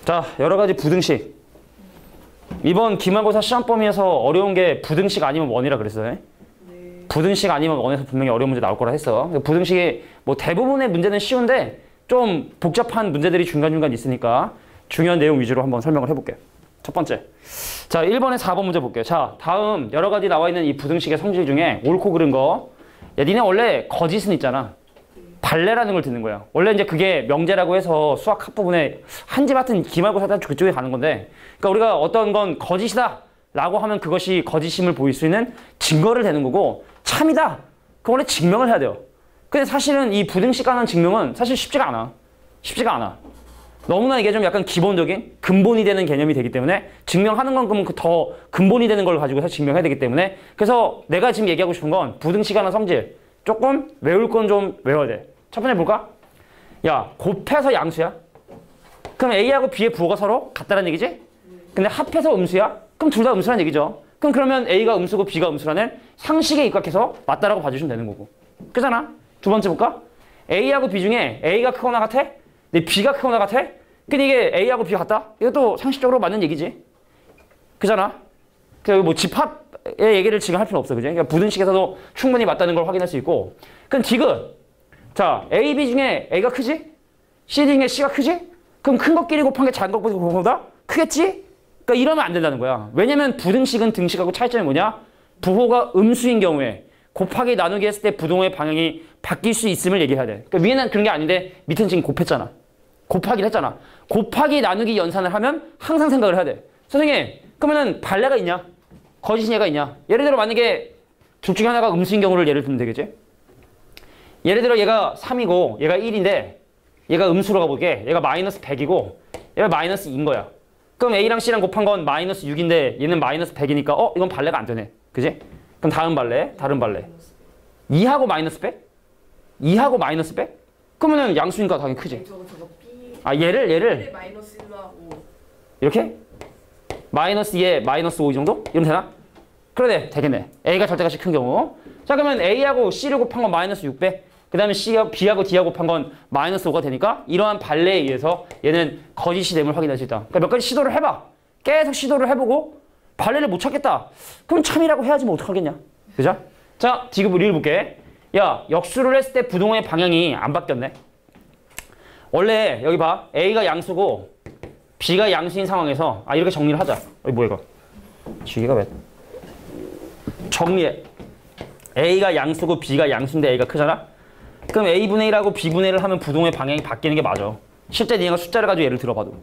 자, 여러 가지 부등식. 이번 기말고사 시험 범위에서 어려운 게 부등식 아니면 원이라 그랬어요. 부등식 아니면 원에서 분명히 어려운 문제 나올 거라 했어. 부등식이 뭐 대부분의 문제는 쉬운데 좀 복잡한 문제들이 중간중간 있으니까 중요한 내용 위주로 한번 설명을 해볼게요. 첫 번째. 자, 1번에 4번 문제 볼게요. 자, 다음 여러 가지 나와 있는 이 부등식의 성질 중에 옳고 그른 거. 야, 니네 원래 거짓은 있잖아. 발레라는 걸 듣는 거야. 원래 이제 그게 명제라고 해서 수학 앞부분에 한 집 같은 기말고사 때 그쪽에 가는 건데, 그러니까 우리가 어떤 건 거짓이다 라고 하면 그것이 거짓임을 보일 수 있는 증거를 대는 거고, 참이다 그건 원래 증명을 해야 돼요. 근데 사실은 이 부등식 가는 증명은 사실 쉽지가 않아. 쉽지가 않아. 너무나 이게 좀 약간 기본적인 근본이 되는 개념이 되기 때문에 증명하는 건 그러면 더 근본이 되는 걸 가지고서 증명해야 되기 때문에, 그래서 내가 지금 얘기하고 싶은 건 부등식 하는 성질 조금 외울 건 좀 외워야 돼. 첫 번째 볼까? 야, 곱해서 양수야? 그럼 A하고 B의 부호가 서로 같다는 얘기지? 근데 합해서 음수야? 그럼 둘 다 음수란 얘기죠. 그러면 A가 음수고 B가 음수라는 상식에 입각해서 맞다라고 봐주시면 되는 거고. 그잖아? 두 번째 볼까? A하고 B 중에 A가 크거나 같아? 근데 B가 크거나 같아? 근데 이게 A하고 B가 같다? 이것도 상식적으로 맞는 얘기지. 그잖아? 뭐 집합의 얘기를 지금 할 필요는 없어. 그지? 그러니까 부등식에서도 충분히 맞다는 걸 확인할 수 있고. 그럼 디귿. 자, A, B 중에 A가 크지? C 중에 C가 크지? 그럼 큰 것끼리 곱한 게 작은 것보다 크겠지? 그러니까 이러면 안 된다는 거야. 왜냐면 부등식은 등식하고 차이점이 뭐냐? 부호가 음수인 경우에 곱하기 나누기 했을 때 부동의 방향이 바뀔 수 있음을 얘기해야 돼. 그러니까 위에는 그런 게 아닌데 밑에는 지금 곱했잖아. 곱하기를 했잖아. 곱하기 나누기 연산을 하면 항상 생각을 해야 돼. 선생님, 그러면은 발레가 있냐? 거짓인 얘가 있냐? 예를 들어 만약에 둘 중에 하나가 음수인 경우를 예를 들면 되겠지? 예를 들어 얘가 3이고 얘가 1인데 얘가 음수로 가볼게. 얘가 마이너스 100이고 얘가 마이너스 2인 거야. 그럼 A랑 C랑 곱한 건 마이너스 6인데 얘는 마이너스 100이니까 이건 발레가 안 되네. 그지? 그럼 다음 발레, 다른 발레. 2하고 마이너스 100? 2하고 마이너스 100? 그러면은 양수니까 당연히 크지. 저거 B. 아, 얘를 마이너스 1로 하고. 이렇게? 마이너스 2에 마이너스 5 이 정도? 이러면 되나? 그러네. 되겠네. A가 절대값이 큰 경우. 자, 그러면 A하고 C를 곱한 건 마이너스 600. 그 다음에 B하고 D하고 곱한 건 마이너스 5가 되니까 이러한 발레에 의해서 얘는 거짓이 됨을 확인할 수 있다. 그러니까 몇 가지 시도를 해봐. 계속 시도를 해보고 발레를 못 찾겠다. 그럼 참이라고 해야지 뭐 어떡하겠냐. 그죠? 자, 디귿 우리 볼게. 야, 역수를 했을 때 부동의 방향이 안 바뀌었네. 원래 여기 봐. A가 양수고 B가 양수인 상황에서 이렇게 정리를 하자. 뭐야 이거. 지게가 왜. 정리해. A가 양수고 B가 양수인데 A가 크잖아? 그럼 A분의 1하고 B분의 1을 하면 부동의 방향이 바뀌는 게 맞아. 실제 니가 숫자를 가지고 예를 들어봐도.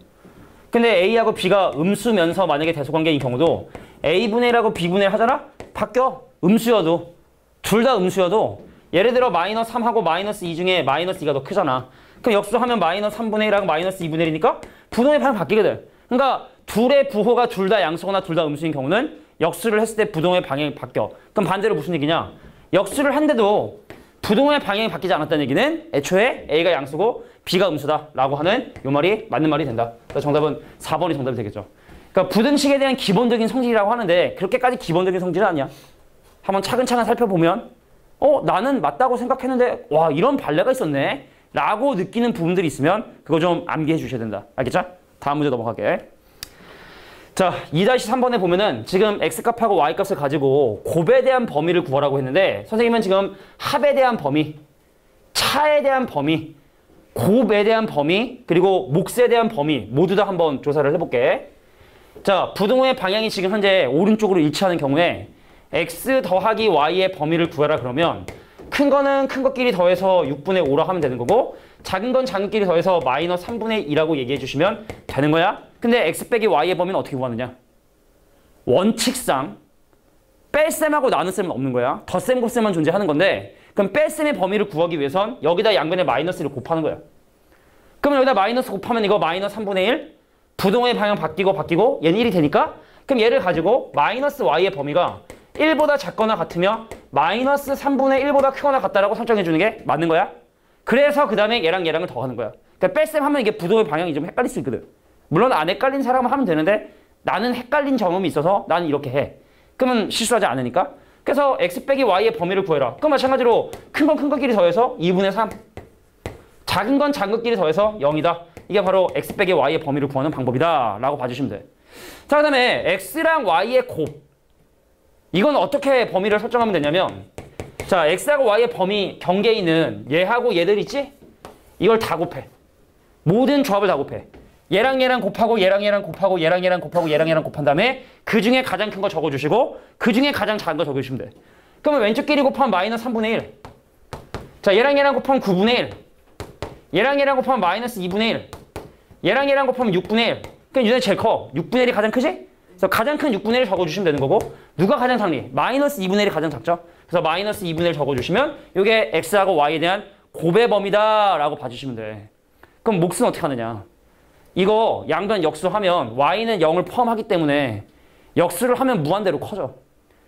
근데 A하고 B가 음수면서 만약에 대소관계인 경우도 A분의 1하고 B분의 1 하잖아? 바뀌어. 음수여도. 둘 다 음수여도 예를 들어 마이너스 3하고 마이너스 2 중에 마이너스 2가 더 크잖아. 그럼 역수하면 마이너스 3분의 1하고 마이너스 2분의 1이니까 부동의 방향이 바뀌게 돼. 그러니까 둘의 부호가 둘 다 양수거나 둘 다 음수인 경우는 역수를 했을 때 부동의 방향이 바뀌어. 그럼 반대로 무슨 얘기냐? 역수를 한데도 부동의 방향이 바뀌지 않았다는 얘기는 애초에 A가 양수고 B가 음수다라고 하는 요 말이 맞는 말이 된다. 그래서 정답은 4번이 정답이 되겠죠. 그러니까 부등식에 대한 기본적인 성질이라고 하는데 그렇게까지 기본적인 성질은 아니야. 한번 차근차근 살펴보면 나는 맞다고 생각했는데 와 이런 발레가 있었네 라고 느끼는 부분들이 있으면 그거 좀 암기해 주셔야 된다. 알겠죠? 다음 문제 넘어갈게. 자, 2-3번에 보면은 지금 X값하고 Y값을 가지고 곱에 대한 범위를 구하라고 했는데 선생님은 지금 합에 대한 범위, 차에 대한 범위, 곱에 대한 범위, 그리고 몫에 대한 범위 모두 다 한번 조사를 해볼게. 자, 부등호의 방향이 지금 현재 오른쪽으로 일치하는 경우에 X 더하기 Y의 범위를 구해라 그러면 큰 거는 큰 것끼리 더해서 6분의 5라고 하면 되는 거고 작은 건 작은 끼리 더해서 마이너스 3분의 2라고 얘기해 주시면 되는 거야. 근데 X 빼기 Y의 범위는 어떻게 구하느냐? 원칙상 뺄셈하고 나눗셈은 없는 거야. 덧셈, 곱셈만 존재하는 건데 그럼 뺄셈의 범위를 구하기 위해선 여기다 양변에 마이너스를 곱하는 거야. 그러면 여기다 마이너스 곱하면 이거 마이너스 3분의 1 부동의 방향 바뀌고 얘는 1이 되니까 그럼 얘를 가지고 마이너스 Y의 범위가 1보다 작거나 같으며 마이너스 3분의 1보다 크거나 같다라고 설정해 주는 게 맞는 거야. 그래서 그 다음에 얘랑을 더하는 거야. 그러니까 뺄셈 하면 이게 부동의 방향이 좀 헷갈릴 수 있거든. 물론 안 헷갈린 사람은 하면 되는데 나는 헷갈린 경험이 있어서 나는 이렇게 해. 그러면 실수하지 않으니까. 그래서 X 빼기 Y의 범위를 구해라. 그럼 마찬가지로 큰 건 큰 것끼리 더해서 2분의 3. 작은 건 작은 것끼리 더해서 0이다. 이게 바로 x 빼기 y의 범위를 구하는 방법이다 라고 봐주시면 돼. 자, 그 다음에 x랑 y의 곱. 이건 어떻게 범위를 설정하면 되냐면, 자, x하고 y의 범위 경계에 있는 얘하고 얘들 있지? 이걸 다 곱해. 모든 조합을 다 곱해. 얘랑 얘랑 곱하고 얘랑 얘랑 곱하고 얘랑 얘랑 곱하고 얘랑 얘랑 곱한 다음에 그 중에 가장 큰 거 적어주시고 그 중에 가장 작은 거 적어주시면 돼. 그러면 왼쪽 길이 곱하면 마이너스 3분의 1. 자, 얘랑 얘랑 곱하면 9분의 1. 얘랑 얘랑 곱하면 마이너스 2분의 1. 얘랑 얘랑 곱하면 6분의 1. 그럼 얘는 제일 커. 6분의 1이 가장 크지? 그래서 가장 큰 6분의 1 적어주시면 되는 거고, 누가 가장 작니? 마이너스 2분의 1이 가장 작죠? 그래서 마이너스 2분의 1 적어주시면 이게 x하고 y에 대한 곱의 범위다 라고 봐주시면 돼. 그럼 몫은 어떻게 하느냐? 이거 양변 역수하면 y는 0을 포함하기 때문에 역수를 하면 무한대로 커져.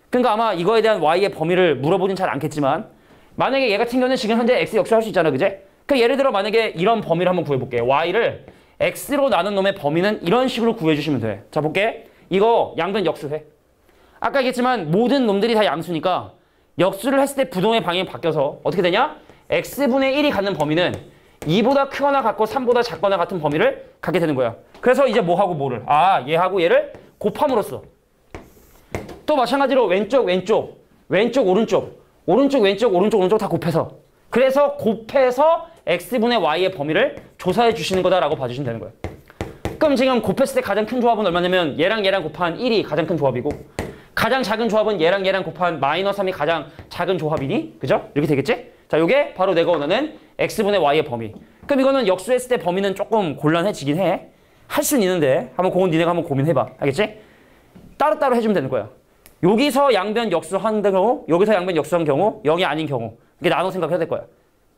그러니까 아마 이거에 대한 y의 범위를 물어보진 잘 않겠지만, 만약에 얘 같은 경우는 지금 현재 x 역수할 수 있잖아, 그제? 그러니까 예를 들어 만약에 이런 범위를 한번 구해볼게. y를 x로 나눈 놈의 범위는 이런 식으로 구해주시면 돼. 자, 볼게. 이거 양변 역수해. 아까 얘기했지만 모든 놈들이 다 양수니까 역수를 했을 때 부동의 방향이 바뀌어서 어떻게 되냐? x분의 1이 갖는 범위는 2보다 크거나 같고 3보다 작거나 같은 범위를 갖게 되는 거야. 그래서 이제 뭐하고 뭐를? 아, 얘하고 얘를 곱함으로써. 또 마찬가지로 왼쪽, 왼쪽, 왼쪽, 오른쪽, 오른쪽, 왼쪽, 오른쪽, 오른쪽 다 곱해서. 그래서 곱해서 x분의 y의 범위를 조사해 주시는 거다라고 봐주시면 되는 거예요. 그럼 지금 곱했을 때 가장 큰 조합은 얼마냐면 얘랑 얘랑 곱한 1이 가장 큰 조합이고, 가장 작은 조합은 얘랑 얘랑 곱한 마이너스 3이 가장 작은 조합이니? 그죠? 이렇게 되겠지? 자, 요게 바로 내가 원하는 x분의 y의 범위. 그럼 이거는 역수했을 때 범위는 조금 곤란해지긴 해. 할 수는 있는데 한번 그건 니네가 한번 고민해봐. 알겠지? 따로따로 해주면 되는 거야. 여기서 양변 역수한 경우, 여기서 양변 역수한 경우, 0이 아닌 경우, 이게 나눠 생각해야 될 거야.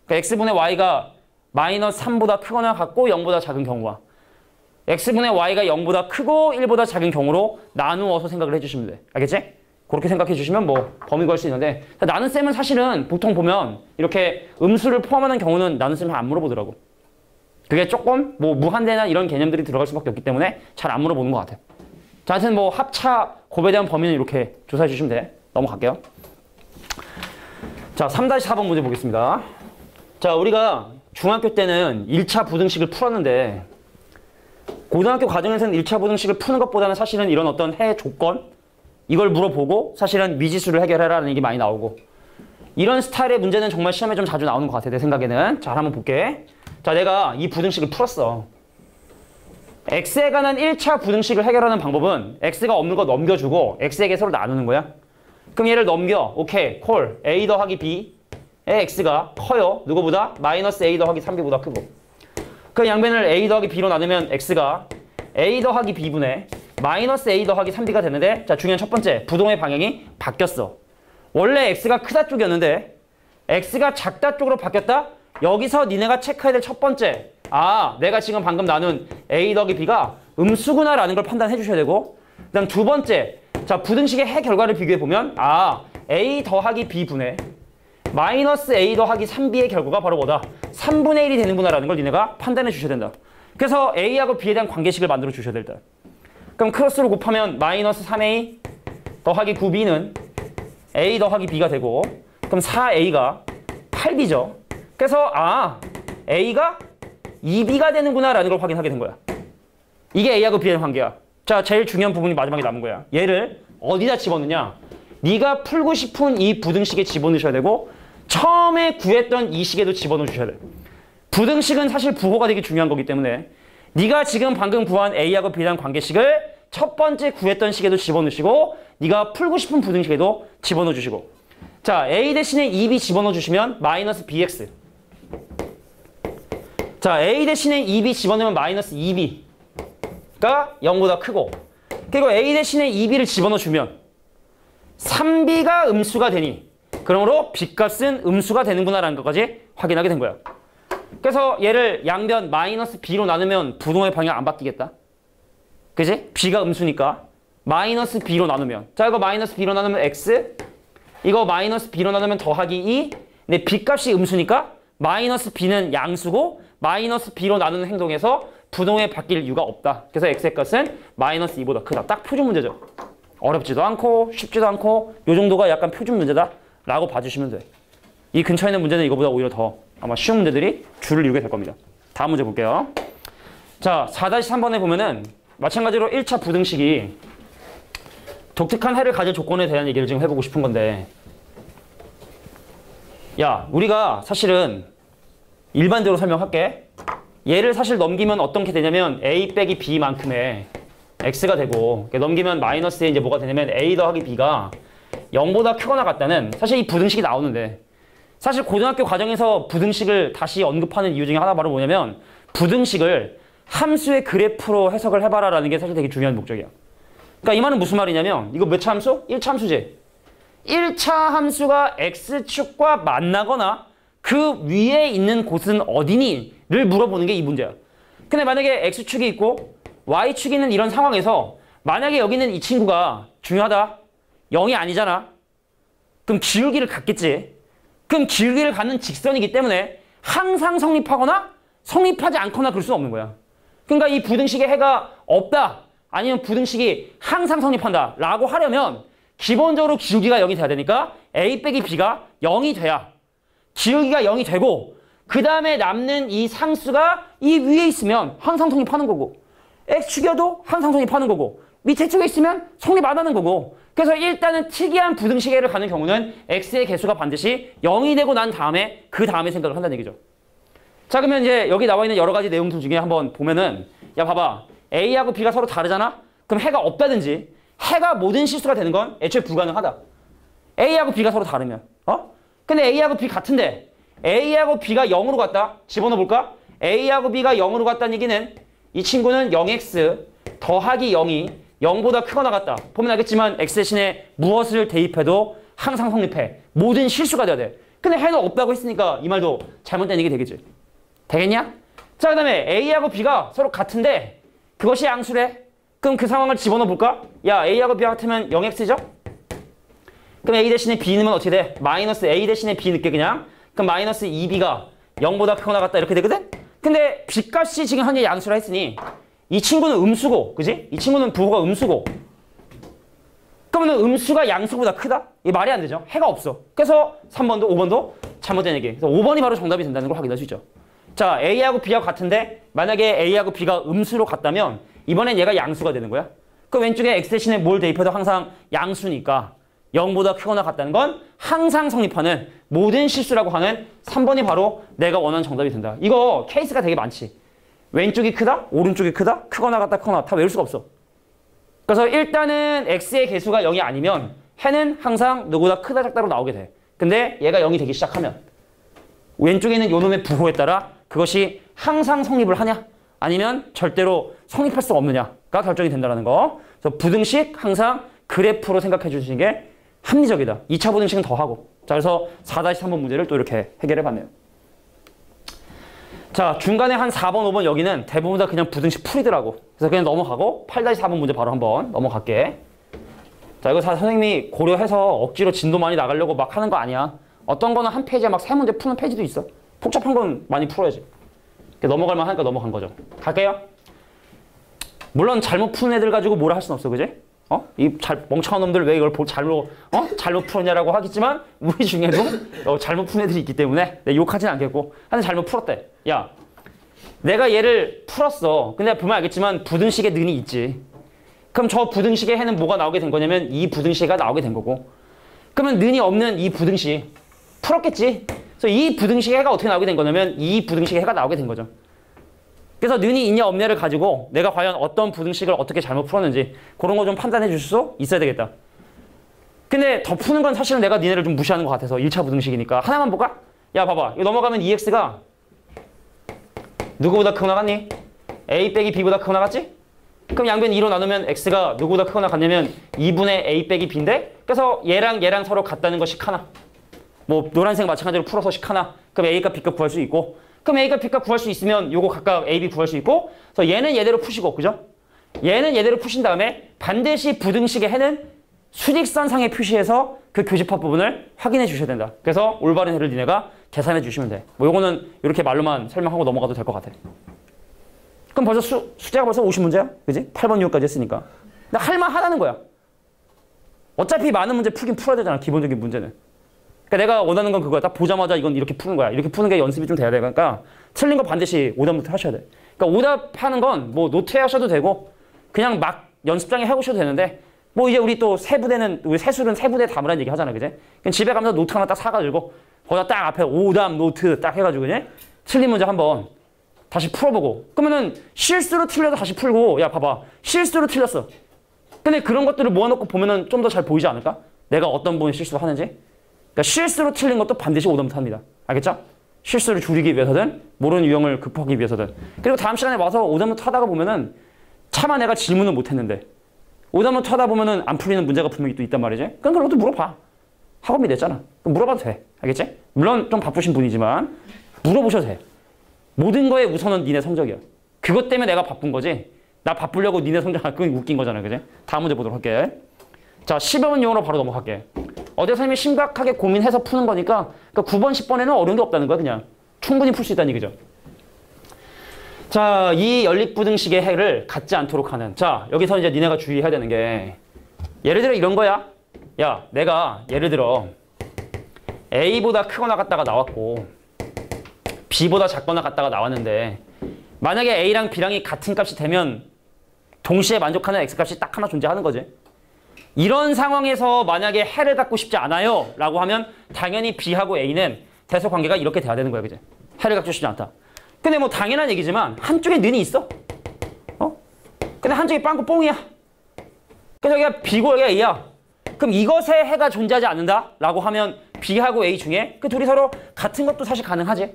그러니까 x분의 y가 마이너스 3보다 크거나 같고 0보다 작은 경우와 x분의 y가 0보다 크고 1보다 작은 경우로 나누어서 생각을 해주시면 돼. 알겠지? 그렇게 생각해 주시면 뭐 범위 구할 수 있는데, 나는 쌤은 사실은 보통 보면 이렇게 음수를 포함하는 경우는 나는 쌤은 안 물어보더라고. 그게 조금 뭐 무한대나 이런 개념들이 들어갈 수밖에 없기 때문에 잘 안 물어보는 것 같아. 자, 하여튼 뭐 합차 곱에 대한 범위는 이렇게 조사해 주시면 돼. 넘어갈게요. 자, 3-4번 문제 보겠습니다. 자, 우리가 중학교 때는 1차 부등식을 풀었는데 고등학교 과정에서는 1차 부등식을 푸는 것보다는 사실은 이런 어떤 해 조건 이걸 물어보고 사실은 미지수를 해결해라라는 얘기 많이 나오고, 이런 스타일의 문제는 정말 시험에 좀 자주 나오는 것 같아, 내 생각에는. 자, 한번 볼게. 자, 내가 이 부등식을 풀었어. x에 관한 1차 부등식을 해결하는 방법은 x가 없는 거 넘겨주고 x에게 서로 나누는 거야. 그럼 얘를 넘겨. 오케이. 콜. a 더하기 b의 x가 커요. 누구보다? 마이너스 a 더하기 3b보다 크고. 그 양변을 a 더하기 b로 나누면 x가 a 더하기 b분의 마이너스 a 더하기 3b가 되는데, 자, 중요한 첫 번째, 부동의 방향이 바뀌었어. 원래 x가 크다 쪽이었는데 x가 작다 쪽으로 바뀌었다? 여기서 니네가 체크해야 될 첫 번째, 아, 내가 지금 방금 나눈 a 더하기 b가 음수구나 라는 걸 판단해 주셔야 되고, 그 다음 두 번째, 자, 부등식의 해 결과를 비교해 보면, 아, a 더하기 b분의 마이너스 a 더하기 3b의 결과가 바로 뭐다? 3분의 1이 되는구나 라는 걸 니네가 판단해 주셔야 된다. 그래서 a하고 b에 대한 관계식을 만들어 주셔야 될 때, 그럼 크로스로 곱하면 마이너스 3a 더하기 9b는 a 더하기 b가 되고, 그럼 4a가 8b죠. 그래서 아, a가 2b가 되는구나 라는 걸 확인하게 된 거야. 이게 a하고 b의 관계야. 자, 제일 중요한 부분이 마지막에 남은 거야. 얘를 어디다 집어넣냐? 네가 풀고 싶은 이 부등식에 집어넣으셔야 되고, 처음에 구했던 이 식에도 집어넣어 주셔야 돼. 부등식은 사실 부호가 되게 중요한 거기 때문에 네가 지금 방금 구한 a하고 b에 대한 관계식을 첫 번째 구했던 식에도 집어넣으시고, 네가 풀고 싶은 부등식에도 집어넣어 주시고. 자, a 대신에 2b 집어넣어 주시면 마이너스 bx. 자, a 대신에 2b 집어넣으면 마이너스 2b가 0보다 크고, 그리고 a 대신에 2b를 집어넣어 주면 3b가 음수가 되니, 그러므로 b값은 음수가 되는구나 라는 것까지 확인하게 된 거야. 그래서 얘를 양변 마이너스 b로 나누면 부동의 방향 안 바뀌겠다. 그지? b가 음수니까 마이너스 b로 나누면, 자, 이거 마이너스 b로 나누면 x, 이거 마이너스 b로 나누면 더하기 2. 근데 b값이 음수니까 마이너스 b는 양수고 마이너스 b로 나누는 행동에서 부동의 바뀔 이유가 없다. 그래서 x의 값은 마이너스 2보다 크다. 딱 표준 문제죠. 어렵지도 않고 쉽지도 않고 요 정도가 약간 표준 문제다 라고 봐주시면 돼. 이 근처에 있는 문제는 이거보다 오히려 더 아마 쉬운 문제들이 줄을 이루게 될 겁니다. 다음 문제 볼게요. 자, 4-3번에 보면은 마찬가지로 1차 부등식이 독특한 해를 가질 조건에 대한 얘기를 지금 해보고 싶은 건데, 야, 우리가 사실은 일반적으로 설명할게. 얘를 사실 넘기면 어떤 게 되냐면 a 빼기 b만큼의 x가 되고, 넘기면 마이너스에 이제 뭐가 되냐면 a 더하기 b가 0보다 크거나 같다는 사실 이 부등식이 나오는데, 사실 고등학교 과정에서 부등식을 다시 언급하는 이유 중에 하나 바로 뭐냐면 부등식을 함수의 그래프로 해석을 해봐라라는 게 사실 되게 중요한 목적이야. 그러니까 이 말은 무슨 말이냐면 이거 몇 차 함수? 1차 함수지. 1차 함수가 x축과 만나거나 그 위에 있는 곳은 어디니?를 물어보는 게 이 문제야. 근데 만약에 x축이 있고 y축이 있는 이런 상황에서 만약에 여기 있는 이 친구가 중요하다. 0이 아니잖아. 그럼 기울기를 갖겠지. 그럼 기울기를 갖는 직선이기 때문에 항상 성립하거나 성립하지 않거나 그럴 수 없는 거야. 그러니까 이 부등식에 해가 없다. 아니면 부등식이 항상 성립한다. 라고 하려면 기본적으로 기울기가 0이 돼야 되니까 a 빼기 b가 0이 돼야 기울기가 0이 되고, 그 다음에 남는 이 상수가 이 위에 있으면 항상 성립하는 거고, x축이어도 항상 성립하는 거고, 밑에 쪽에 있으면 성립 안 하는 거고. 그래서 일단은 특이한 부등식해를 가는 경우는 x의 개수가 반드시 0이 되고 난 다음에 그 다음에 생각을 한다는 얘기죠. 자, 그러면 이제 여기 나와 있는 여러 가지 내용들 중에 한번 보면은, 야, 봐봐. a하고 b가 서로 다르잖아? 그럼 해가 없다든지 해가 모든 실수가 되는 건 애초에 불가능하다. a하고 b가 서로 다르면. 근데 a하고 b 같은데 a하고 b가 0으로 갔다. 집어넣어 볼까? a하고 b가 0으로 갔다는 얘기는 이 친구는 0x 더하기 0이 0보다 크거나 같다. 보면 알겠지만 x 대신에 무엇을 대입해도 항상 성립해. 모든 실수가 돼야 돼. 근데 해는 없다고 했으니까 이 말도 잘못된 얘기 되겠지. 되겠냐? 자, 그 다음에 a하고 b가 서로 같은데 그것이 양수래. 그럼 그 상황을 집어넣어 볼까? 야, a하고 b가 같으면 0x죠? 그럼 a 대신에 b 넣으면 어떻게 돼? 마이너스 a 대신에 b 넣게 그냥. 그럼 마이너스 2b가 0보다 크거나 같다 이렇게 되거든? 근데 b값이 지금 현재 양수라 했으니 이 친구는 음수고, 그지? 이 친구는 부호가 음수고. 그러면 음수가 양수보다 크다? 이게 말이 안 되죠. 해가 없어. 그래서 3번도 5번도 잘못된 얘기. 그래서 5번이 바로 정답이 된다는 걸 확인할 수 있죠. 자, a하고 b하고 같은데 만약에 a하고 b가 음수로 같다면 이번엔 얘가 양수가 되는 거야. 그 왼쪽에 x 대신에 뭘 대입해도 항상 양수니까 0보다 크거나 같다는 건 항상 성립하는 모든 실수라고 하는 3번이 바로 내가 원하는 정답이 된다. 이거 케이스가 되게 많지. 왼쪽이 크다? 오른쪽이 크다? 크거나 같다 크거나 다 외울 수가 없어. 그래서 일단은 x의 개수가 0이 아니면 해는 항상 누구보다 크다 작다로 나오게 돼. 근데 얘가 0이 되기 시작하면 왼쪽에 있는 요놈의 부호에 따라 그것이 항상 성립을 하냐 아니면 절대로 성립할 수 없느냐가 결정이 된다는 거. 그래서 부등식 항상 그래프로 생각해 주시는 게 합리적이다. 2차 부등식은 더 하고. 자, 그래서 4-3번 문제를 또 이렇게 해결해 봤네요. 자, 중간에 한 4번, 5번 여기는 대부분 다 그냥 부등식 풀이더라고. 그래서 그냥 넘어가고 8-4번 문제 바로 한번 넘어갈게. 자, 이거 선생님이 고려해서 억지로 진도 많이 나가려고 막 하는 거 아니야. 어떤 거는 한 페이지에 막 3문제 푸는 페이지도 있어. 복잡한 건 많이 풀어야지. 넘어갈 만하니까 넘어간 거죠. 갈게요. 물론 잘못 푸는 애들 가지고 뭐라 할 순 없어, 그지? 멍청한 놈들 왜 이걸 잘못 풀었냐라고 하겠지만 우리 중에도 잘못 푼 애들이 있기 때문에 욕하진 않겠고 하여튼 잘못 풀었대. 야, 내가 얘를 풀었어. 근데 보면 알겠지만 부등식에 는이 있지. 그럼 저 부등식의 해는 뭐가 나오게 된 거냐면 이 부등식이 나오게 된 거고, 그러면 는이 없는 이 부등식 풀었겠지. 그래서 이 부등식의 해가 어떻게 나오게 된 거냐면 이 부등식의 해가 나오게 된 거죠. 그래서 는이 있냐 없냐를 가지고 내가 과연 어떤 부등식을 어떻게 잘못 풀었는지 그런 거 좀 판단해 줄 수 있어야 되겠다. 근데 더 푸는 건 사실은 내가 니네를 좀 무시하는 것 같아서 1차 부등식이니까 하나만 볼까? 야, 봐봐. 이거 넘어가면 2x가 누구보다 크고 나갔니? a 빼기 b보다 크고 나갔지? 그럼 양변 2로 나누면 x가 누구보다 크고 나갔냐면 2분의 a 빼기 b인데, 그래서 얘랑 얘랑 서로 같다는 것이 하나. 뭐 노란색 마찬가지로 풀어서 식 하나. 그럼 a값 b값 구할 수 있고, 그럼 a값 b값 구할 수 있으면 요거 각각 a, b 구할 수 있고, 그래서 얘는 얘대로 푸시고, 그죠? 얘는 얘대로 푸신 다음에 반드시 부등식의 해는 수직선상에 표시해서 그 교집합 부분을 확인해 주셔야 된다. 그래서 올바른 해를 니네가 계산해 주시면 돼. 뭐 요거는 이렇게 말로만 설명하고 넘어가도 될 것 같아. 그럼 벌써 숙제가 벌써 50문제야? 그지? 8번 이후까지 했으니까. 근데 할만하다는 거야. 어차피 많은 문제 풀긴 풀어야 되잖아, 기본적인 문제는. 그러니까 내가 원하는 건 그거야. 딱 보자마자 이건 이렇게 푸는 거야. 이렇게 푸는 게 연습이 좀 돼야 되니까 틀린 거 반드시 오답부터 하셔야 돼. 그러니까 오답하는 건 뭐 노트에 하셔도 되고 그냥 막 연습장에 해오셔도 되는데 뭐 이제 우리 또 세부대는 우리 세술은 세부대 담으라는 얘기 하잖아, 그제? 그냥 집에 가면서 노트 하나 딱 사가지고 거기다 딱 앞에 오답 노트 딱 해가지고 그냥 틀린 문제 한번 다시 풀어보고 그러면은 실수로 틀려도 다시 풀고 야 봐봐 실수로 틀렸어. 근데 그런 것들을 모아놓고 보면은 좀 더 잘 보이지 않을까? 내가 어떤 부분에 실수를 하는지. 그러니까 실수로 틀린 것도 반드시 오답부터 합니다. 알겠죠? 실수를 줄이기 위해서든 모르는 유형을 극복하기 위해서든. 그리고 다음 시간에 와서 오답노트 하다가 보면은 차마 내가 질문을 못했는데 오답노트 하다 보면은 안 풀리는 문제가 분명히 또 있단 말이지. 그럼 그런 것도 물어봐. 학업이 됐잖아. 그럼 물어봐도 돼. 알겠지? 물론 좀 바쁘신 분이지만 물어보셔도 돼. 모든 거에 우선은 니네 성적이야. 그것 때문에 내가 바쁜 거지. 나 바쁘려고 니네 성적 안 끄기 웃긴 거잖아. 그지? 다음 문제 보도록 할게. 자, 10번 용어로 바로 넘어갈게. 어제 선생님이 심각하게 고민해서 푸는 거니까 그러니까 9번, 10번에는 어려운 게 없다는 거야. 그냥 충분히 풀 수 있다는 얘기죠. 자, 이 연립부등식의 해를 갖지 않도록 하는. 자, 여기서 이제 니네가 주의해야 되는 게 예를 들어 이런 거야. 야, 내가 예를 들어 A보다 크거나 같다가 나왔고 B보다 작거나 같다가 나왔는데 만약에 A랑 B랑이 같은 값이 되면 동시에 만족하는 X값이 딱 하나 존재하는 거지. 이런 상황에서 만약에 해를 갖고 싶지 않아요 라고 하면 당연히 B하고 A는 대소 관계가 이렇게 돼야 되는 거야. 그지? 해를 갖고 싶지 않다. 근데 뭐 당연한 얘기지만 한쪽에 는이 있어. 근데 한쪽이 빵꾸 뽕이야. 그래서 여기가 B고 여기가 A야. 그럼 이것에 해가 존재하지 않는다 라고 하면 B하고 A 중에 그 둘이 서로 같은 것도 사실 가능하지.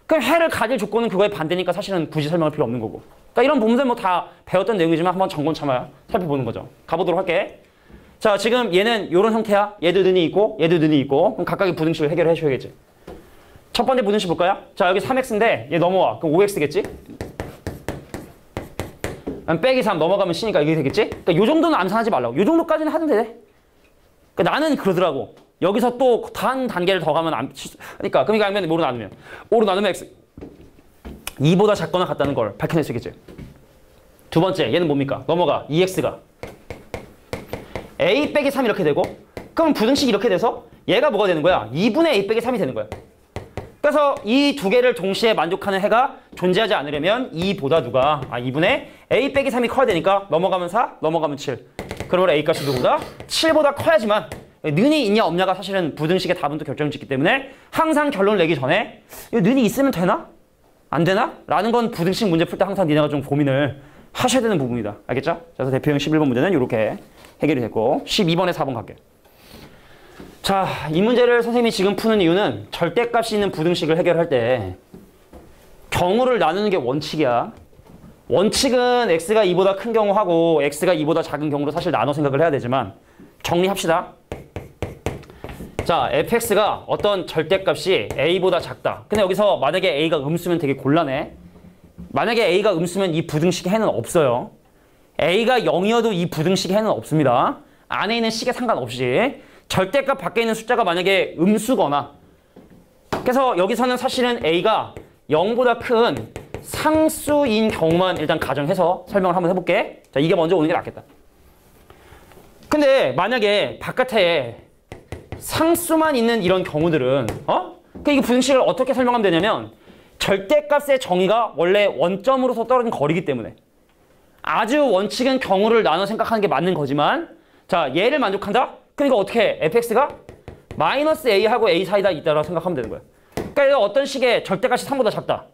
그럼 해를 가질 조건은 그거에 반대니까 사실은 굳이 설명할 필요 없는 거고. 그러니까 이런 부분들 뭐 다 배웠던 내용이지만 한번 정건 참아야 살펴보는 거죠. 가보도록 할게. 자, 지금 얘는 이런 형태야. 얘도 는이 있고 얘도 는이 있고 그럼 각각의 부등식을 해결해 줘야겠지. 첫 번째 부등식 볼까요? 자, 여기 3x인데 얘 넘어와. 그럼 5x겠지? 빼기 3 넘어가면 c니까 이게 되겠지? 그러니까 요 정도는 암산하지 말라고. 요 정도까지는 하면 돼. 그러니까 나는 그러더라고. 여기서 또 단 단계를 더 가면 그러니까 그럼 이거 알면 뭐로 나누면 5로 나누면 x 2보다 작거나 같다는 걸 밝혀낼 수 있겠지. 두 번째 얘는 뭡니까? 넘어가 2x가 a 빼기 3 이렇게 되고 그럼 부등식이 이렇게 돼서 얘가 뭐가 되는 거야? 2분의 a 빼기 3이 되는 거야. 그래서 이 두 개를 동시에 만족하는 해가 존재하지 않으려면 2보다 누가? 2분의 a 빼기 3이 커야 되니까 넘어가면 4, 넘어가면 7. 그러면 a 값이 누구다? 7보다 커야지만 는이 있냐 없냐가 사실은 부등식의 답은 또 결정을 짓기 때문에 항상 결론을 내기 전에 이 는이 있으면 되나? 안 되나? 라는 건 부등식 문제 풀 때 항상 니네가 좀 고민을 하셔야 되는 부분이다. 알겠죠? 그래서 대표형 11번 문제는 이렇게 해결이 됐고 12번에 4번 갈게. 자, 이 문제를 선생님이 지금 푸는 이유는 절대값이 있는 부등식을 해결할 때 경우를 나누는 게 원칙이야. 원칙은 x가 2보다 큰 경우하고 x가 2보다 작은 경우로 사실 나눠 생각을 해야 되지만 정리합시다. 자, fx가 어떤 절대값이 a보다 작다. 근데 여기서 만약에 a가 음수면 되게 곤란해. 만약에 a가 음수면 이 부등식의 해는 없어요. a가 0이어도 이 부등식의 해는 없습니다. 안에 있는 식에 상관없이 절대값 밖에 있는 숫자가 만약에 음수거나 그래서 여기서는 사실은 a가 0보다 큰 상수인 경우만 일단 가정해서 설명을 한번 해볼게. 자, 이게 먼저 오는 게 낫겠다. 근데 만약에 바깥에 상수만 있는 이런 경우들은 그러니까 이 부등식을 어떻게 설명하면 되냐면 절대값의 정의가 원래 원점으로서 떨어진 거리이기 때문에 아주 원칙은 경우를 나눠 생각하는 게 맞는 거지만 자, 얘를 만족한다? 그러니까 어떻게 해? fx가 마이너스 a하고 a 사이다 있다라고 생각하면 되는 거야. 그러니까 어떤 식의 절대값이 3보다 작다.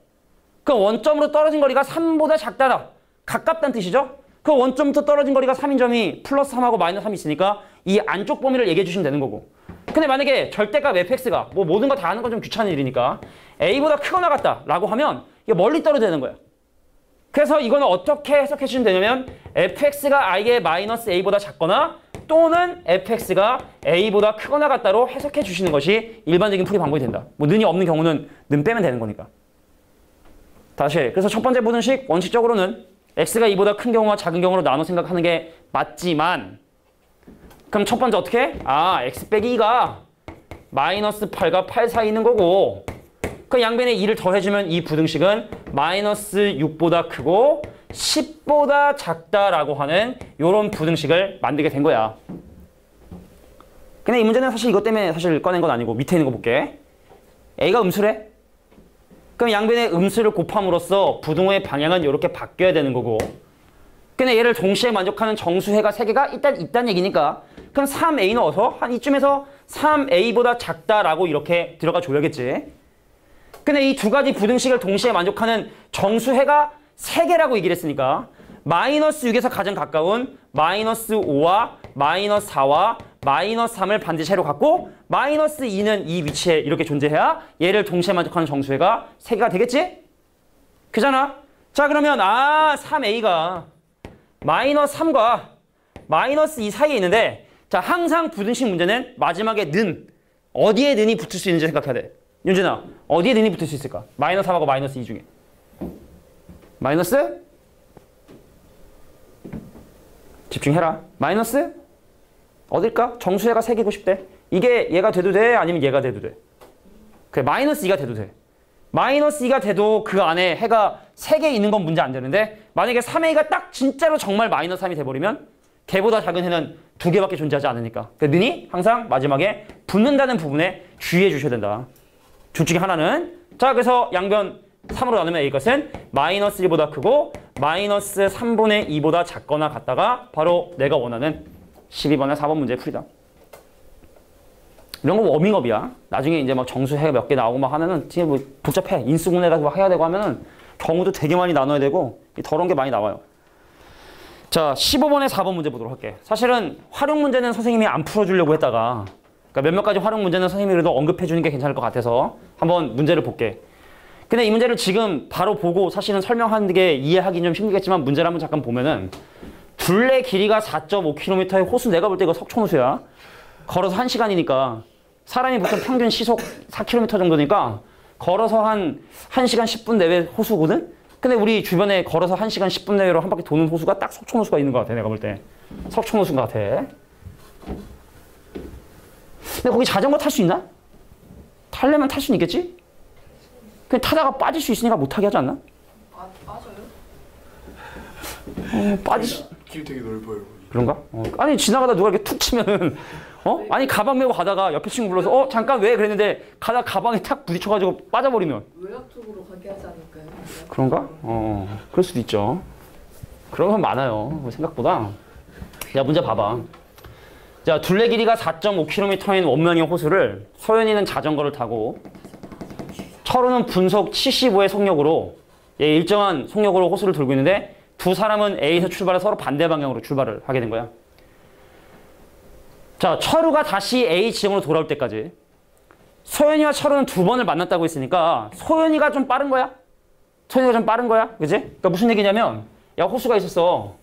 그 원점으로 떨어진 거리가 3보다 작다라. 가깝다는 뜻이죠? 그 원점부터 떨어진 거리가 3인 점이 플러스 3하고 마이너스 3이 있으니까 이 안쪽 범위를 얘기해 주시면 되는 거고. 근데 만약에 절대값 fx가 뭐 모든 거 다 하는 건 좀 귀찮은 일이니까 a보다 크거나 같다 라고 하면 이게 멀리 떨어지는 거야. 그래서 이거는 어떻게 해석해 주시면 되냐면 fx가 i의 마이너스 a보다 작거나 또는 fx가 a보다 크거나 같다로 해석해 주시는 것이 일반적인 풀이 방법이 된다. 뭐 는이 없는 경우는 는 빼면 되는 거니까. 다시 그래서 첫 번째 부등식 원칙적으로는 x가 2보다 큰 경우와 작은 경우로 나눠 생각하는 게 맞지만 그럼 첫 번째 어떻게 해? x 빼기 2가 마이너스 8과 8 사이 있는 거고 그 양변에 2를 더해주면 이 부등식은 마이너스 6보다 크고 10보다 작다라고 하는 이런 부등식을 만들게 된 거야. 근데 이 문제는 사실 이것 때문에 사실 꺼낸 건 아니고 밑에 있는 거 볼게. a가 음수래? 그럼 양변의 음수를 곱함으로써 부등호의 방향은 이렇게 바뀌어야 되는 거고. 근데 얘를 동시에 만족하는 정수해가 3개가 일단 있다는 얘기니까 그럼 3a 넣어서 한 이쯤에서 3a보다 작다라고 이렇게 들어가 줘야겠지. 근데 이 두 가지 부등식을 동시에 만족하는 정수해가 3개라고 얘기를 했으니까 마이너스 6에서 가장 가까운 마이너스 5와 마이너스 4와 마이너스 3을 반드시 해로 갖고 마이너스 2는 이 위치에 이렇게 존재해야 얘를 동시에 만족하는 정수해가 3개가 되겠지? 그잖아? 자 그러면 3a가 마이너스 3과 마이너스 2 사이에 있는데 자 항상 부등식 문제는 마지막에 는 어디에 는이 붙을 수 있는지 생각해야 돼. 윤준아 어디에 는이 붙을 수 있을까? 마이너스 3하고 마이너스 2 중에 마이너스? 집중해라. 마이너스? 어딜까? 정수해가 3개고 싶대. 이게 얘가 돼도 돼? 아니면 얘가 돼도 돼? 그래 마이너스 2가 돼도 돼. 마이너스 2가 돼도 그 안에 해가 3개 있는 건 문제 안 되는데 만약에 3a가 딱 진짜로 정말 마이너스 3이 돼버리면 걔보다 작은 해는 2개밖에 존재하지 않으니까 그 는이 항상 마지막에 붙는다는 부분에 주의해 주셔야 된다. 둘 중에 하나는 자 그래서 양변 3으로 나누면 이것은 마이너스 1보다 크고 마이너스 3분의 2보다 작거나 같다가 바로 내가 원하는 12번에 4번 문제 풀이다. 이런 거 워밍업이야. 나중에 이제 막 정수해 몇 개 나오고 막 하면은 지금 뭐 복잡해. 인수분해가 막 해야 되고 하면은 경우도 되게 많이 나눠야 되고 더러운 게 많이 나와요. 자 15번에 4번 문제 보도록 할게. 사실은 활용 문제는 선생님이 안 풀어주려고 했다가 그러니까 몇몇 가지 활용 문제는 선생님이 그래도 언급해 주는 게 괜찮을 것 같아서 한번 문제를 볼게. 근데 이 문제를 지금 바로 보고 사실은 설명하는 게 이해하기 좀 힘들겠지만 문제를 한번 잠깐 보면은 둘레 길이가 4.5km의 호수 내가 볼 때 이거 석촌호수야. 걸어서 1시간이니까 사람이 보통 평균 시속 4km 정도니까 걸어서 한 1시간 10분 내외 호수거든? 근데 우리 주변에 걸어서 1시간 10분 내외로 한 바퀴 도는 호수가 딱 석촌호수가 있는 것 같아 내가 볼 때. 석촌호수인 것 같아. 근데 거기 자전거 탈 수 있나? 타려면 탈 수는 있겠지? 그냥 타다가 빠질 수 있으니까 못하게 하지 않나? 빠져요? 빠질 길 되게 넓어요. 그런가? 아니 지나가다 누가 이렇게 툭 치면은 아니 가방 메고 가다가 옆에 친구 불러서 잠깐 왜 그랬는데 가다가 가방에 탁 부딪혀가지고 빠져버리면 외곽 쪽으로 가게 하지 않을까요? 그런가? 그럴 수도 있죠. 그런 건 많아요 생각보다. 야 문제 봐봐. 자 둘레 길이가 4.5km인 원명의 호수를 소연이는 자전거를 타고 철우는 분속 75의 속력으로 일정한 속력으로 호수를 돌고 있는데 두 사람은 A에서 출발해서 서로 반대 방향으로 출발을 하게 된 거야. 자, 철우가 다시 A 지점으로 돌아올 때까지 소연이와 철우는 2번을 만났다고 했으니까 소연이가 좀 빠른 거야? 소연이가 좀 빠른 거야? 그지? 그러니까 무슨 얘기냐면 야 호수가 있었어.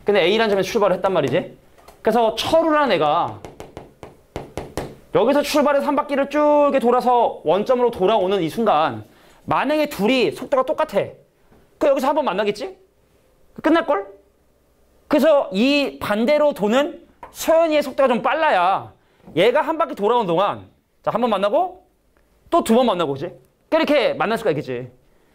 근데 A라는 점에서 출발을 했단 말이지. 그래서 철우라는 애가 여기서 출발해서 한 바퀴를 쭉 이렇게 돌아서 원점으로 돌아오는 이 순간 만약에 둘이 속도가 똑같아. 그 여기서 한번 만나겠지? 끝날걸? 그래서 이 반대로 도는 소연이의 속도가 좀 빨라야 얘가 한 바퀴 돌아온 동안 자, 한 번 만나고 또 2번 만나고 그지? 이렇게 만날 수가 있겠지.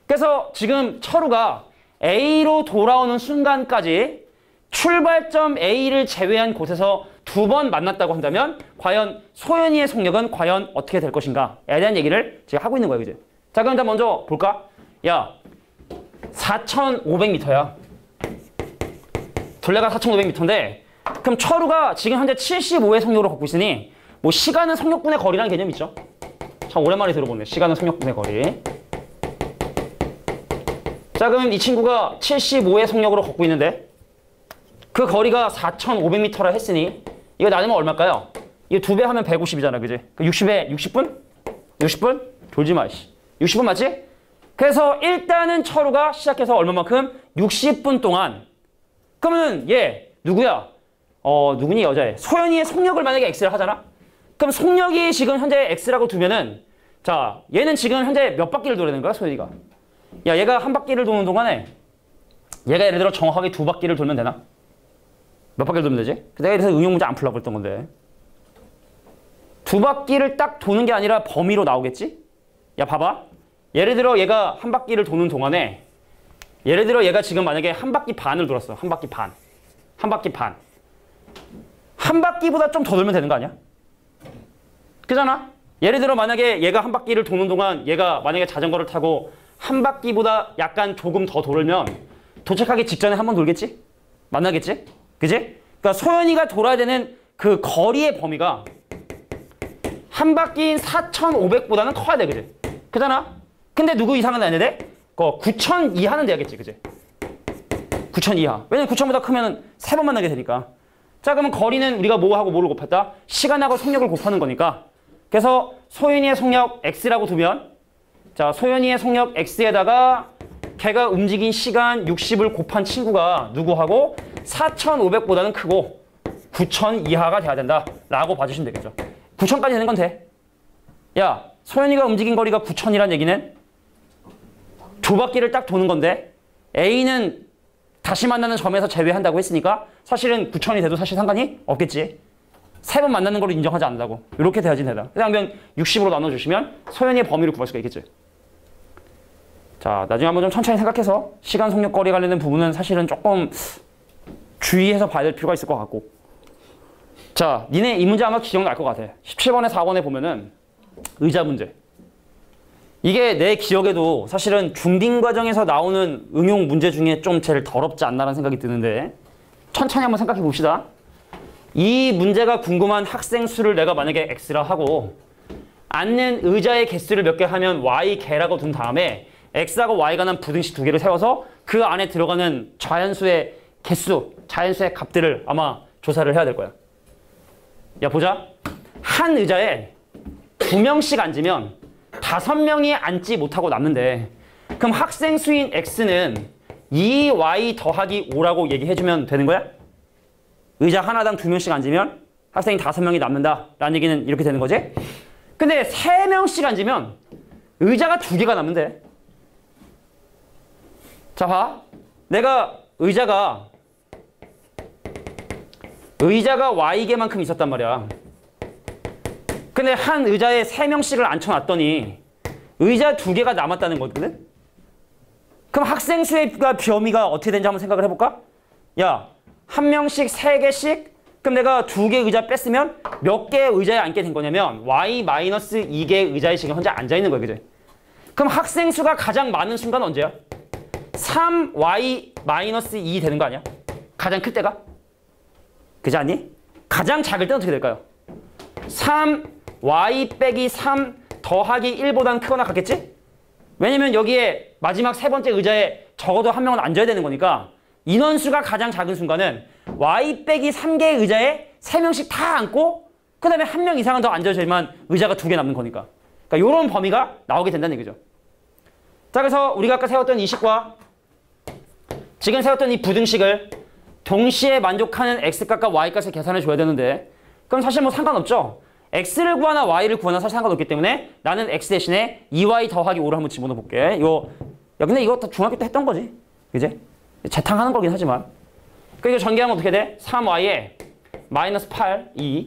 그래서 지금 철우가 A로 돌아오는 순간까지 출발점 A를 제외한 곳에서 2번 만났다고 한다면 과연 소연이의 속력은 과연 어떻게 될 것인가에 대한 얘기를 지금 하고 있는 거예요. 그지? 자 그럼 일단 먼저 볼까? 야 4,500m야. 둘레가 4,500m인데 그럼 철우가 지금 현재 75의 속력으로 걷고 있으니 뭐 시간은 속력분의 거리라는 개념 있죠? 참 오랜만에 들어보네. 시간은 속력분의 거리. 자 그럼 이 친구가 75의 속력으로 걷고 있는데 그 거리가 4,500m라 했으니 이거 나누면 얼마일까요? 이거 2배 하면 150이잖아. 그지? 60에 60분? 60분? 졸지 마. 60분 맞지? 그래서 일단은 철우가 시작해서 얼마만큼? 60분 동안 그러면 얘 누구야? 누구니 여자애? 소연이의 속력을 만약에 X를 하잖아? 그럼 속력이 지금 현재 X라고 두면은 자 얘는 지금 현재 몇 바퀴를 돌아야 되는 거야 소연이가? 야 얘가 한 바퀴를 도는 동안에 얘가 예를 들어 정확하게 2바퀴를 돌면 되나? 몇 바퀴를 돌면 되지? 내가 이래서 응용 문제 안 풀려고 했던 건데 2바퀴를 딱 도는 게 아니라 범위로 나오겠지? 야 봐봐. 예를 들어 얘가 한 바퀴를 도는 동안에 예를 들어 얘가 지금 만약에 한 바퀴 반을 돌았어. 한 바퀴 반. 한 바퀴 반. 한 바퀴보다 좀 더 돌면 되는 거 아니야? 그잖아? 예를 들어 만약에 얘가 한 바퀴를 도는 동안 얘가 만약에 자전거를 타고 한 바퀴보다 약간 조금 더 돌면 도착하기 직전에 한 번 돌겠지? 만나겠지? 그지? 그러니까 소연이가 돌아야 되는 그 거리의 범위가 한 바퀴인 4,500보다는 커야 돼, 그지? 그잖아? 근데 누구 이상은 안 해야 돼? 9,000 이하는 돼야겠지, 그지? 9,000 이하. 왜냐면 9,000보다 크면은 3번 만나게 되니까. 자, 그러면 거리는 우리가 뭐하고 뭐를 곱했다? 시간하고 속력을 곱하는 거니까. 그래서 소연이의 속력 x라고 두면, 자, 소연이의 속력 x에다가 걔가 움직인 시간 60을 곱한 친구가 누구하고 4,500보다는 크고 9,000 이하가 돼야 된다 라고 봐주시면 되겠죠. 9,000까지 되는 건 돼. 야, 소연이가 움직인 거리가 9,000이란 얘기는 두 바퀴를 딱 도는 건데 A는 다시 만나는 점에서 제외한다고 했으니까 사실은 9,000이 돼도 사실 상관이 없겠지. 세 번 만나는 거로 인정하지 않는다고. 이렇게 돼야지 되다. 그냥 60으로 나눠주시면 소연이의 범위를 구할 수가 있겠지. 자, 나중에 한번 좀 천천히 생각해서 시간, 속력, 거리 관련된 부분은 사실은 조금 주의해서 봐야 될 필요가 있을 것 같고. 자, 니네 이 문제 아마 기억날 것 같아. 17번에 4번에 보면은 의자 문제. 이게 내 기억에도 사실은 중딩 과정에서 나오는 응용 문제 중에 좀 제일 더럽지 않나라는 생각이 드는데 천천히 한번 생각해 봅시다. 이 문제가 궁금한 학생 수를 내가 만약에 X라 하고 앉는 의자의 개수를 몇 개 하면 Y 개라고 둔 다음에 X하고 Y가 난 부등식 두 개를 세워서 그 안에 들어가는 자연수의 개수, 자연수의 값들을 아마 조사를 해야 될 거야. 야, 보자. 한 의자에 2명씩 앉으면 5명이 앉지 못하고 남는데 그럼 학생 수인 X는 2Y 더하기 5라고 얘기해주면 되는 거야? 의자 하나당 2명씩 앉으면 학생이 5명이 남는다 라는 얘기는 이렇게 되는 거지? 근데 3명씩 앉으면 의자가 2개가 남는데. 자, 봐. 내가 의자가 Y개만큼 있었단 말이야. 근데 한 의자에 3명씩을 앉혀놨더니 의자 2개가 남았다는 거거든? 그럼 학생 수의 범위가 어떻게 되는지 한번 생각을 해볼까? 야, 한 명씩 3개씩? 그럼 내가 2개 의자 뺐으면 몇 개의 의자에 앉게 된 거냐면 Y-2개 의자에 지금 현재 앉아있는 거야, 그지? 그럼 학생 수가 가장 많은 순간 언제야? 3Y-2 되는 거 아니야? 가장 클 때가? 그지 않니? 가장 작을 때는 어떻게 될까요? 3Y 빼기 3 더하기 1보다는 크거나 같겠지? 왜냐면 여기에 마지막 세 번째 의자에 적어도 한 명은 앉아야 되는 거니까 인원수가 가장 작은 순간은 Y 빼기 3개의 의자에 3명씩 다 앉고 그 다음에 한 명 이상은 더 앉아줘야만 의자가 2개 남는 거니까. 그러니까 이런 범위가 나오게 된다는 얘기죠. 자, 그래서 우리가 아까 세웠던 이 식과 지금 세웠던 이 부등식을 동시에 만족하는 x값과 y값을 계산해 줘야 되는데 그럼 사실 뭐 상관없죠. x를 구하나 y를 구하나 사실 상관없기 때문에 나는 x 대신에 2y 더하기 5를 한번 집어넣어 볼게. 이거 야, 근데 이거 다 중학교 때 했던 거지. 그지? 재탕하는 거긴 하지만. 그러니까 전개하면 어떻게 돼? 3y에 마이너스 8, 2.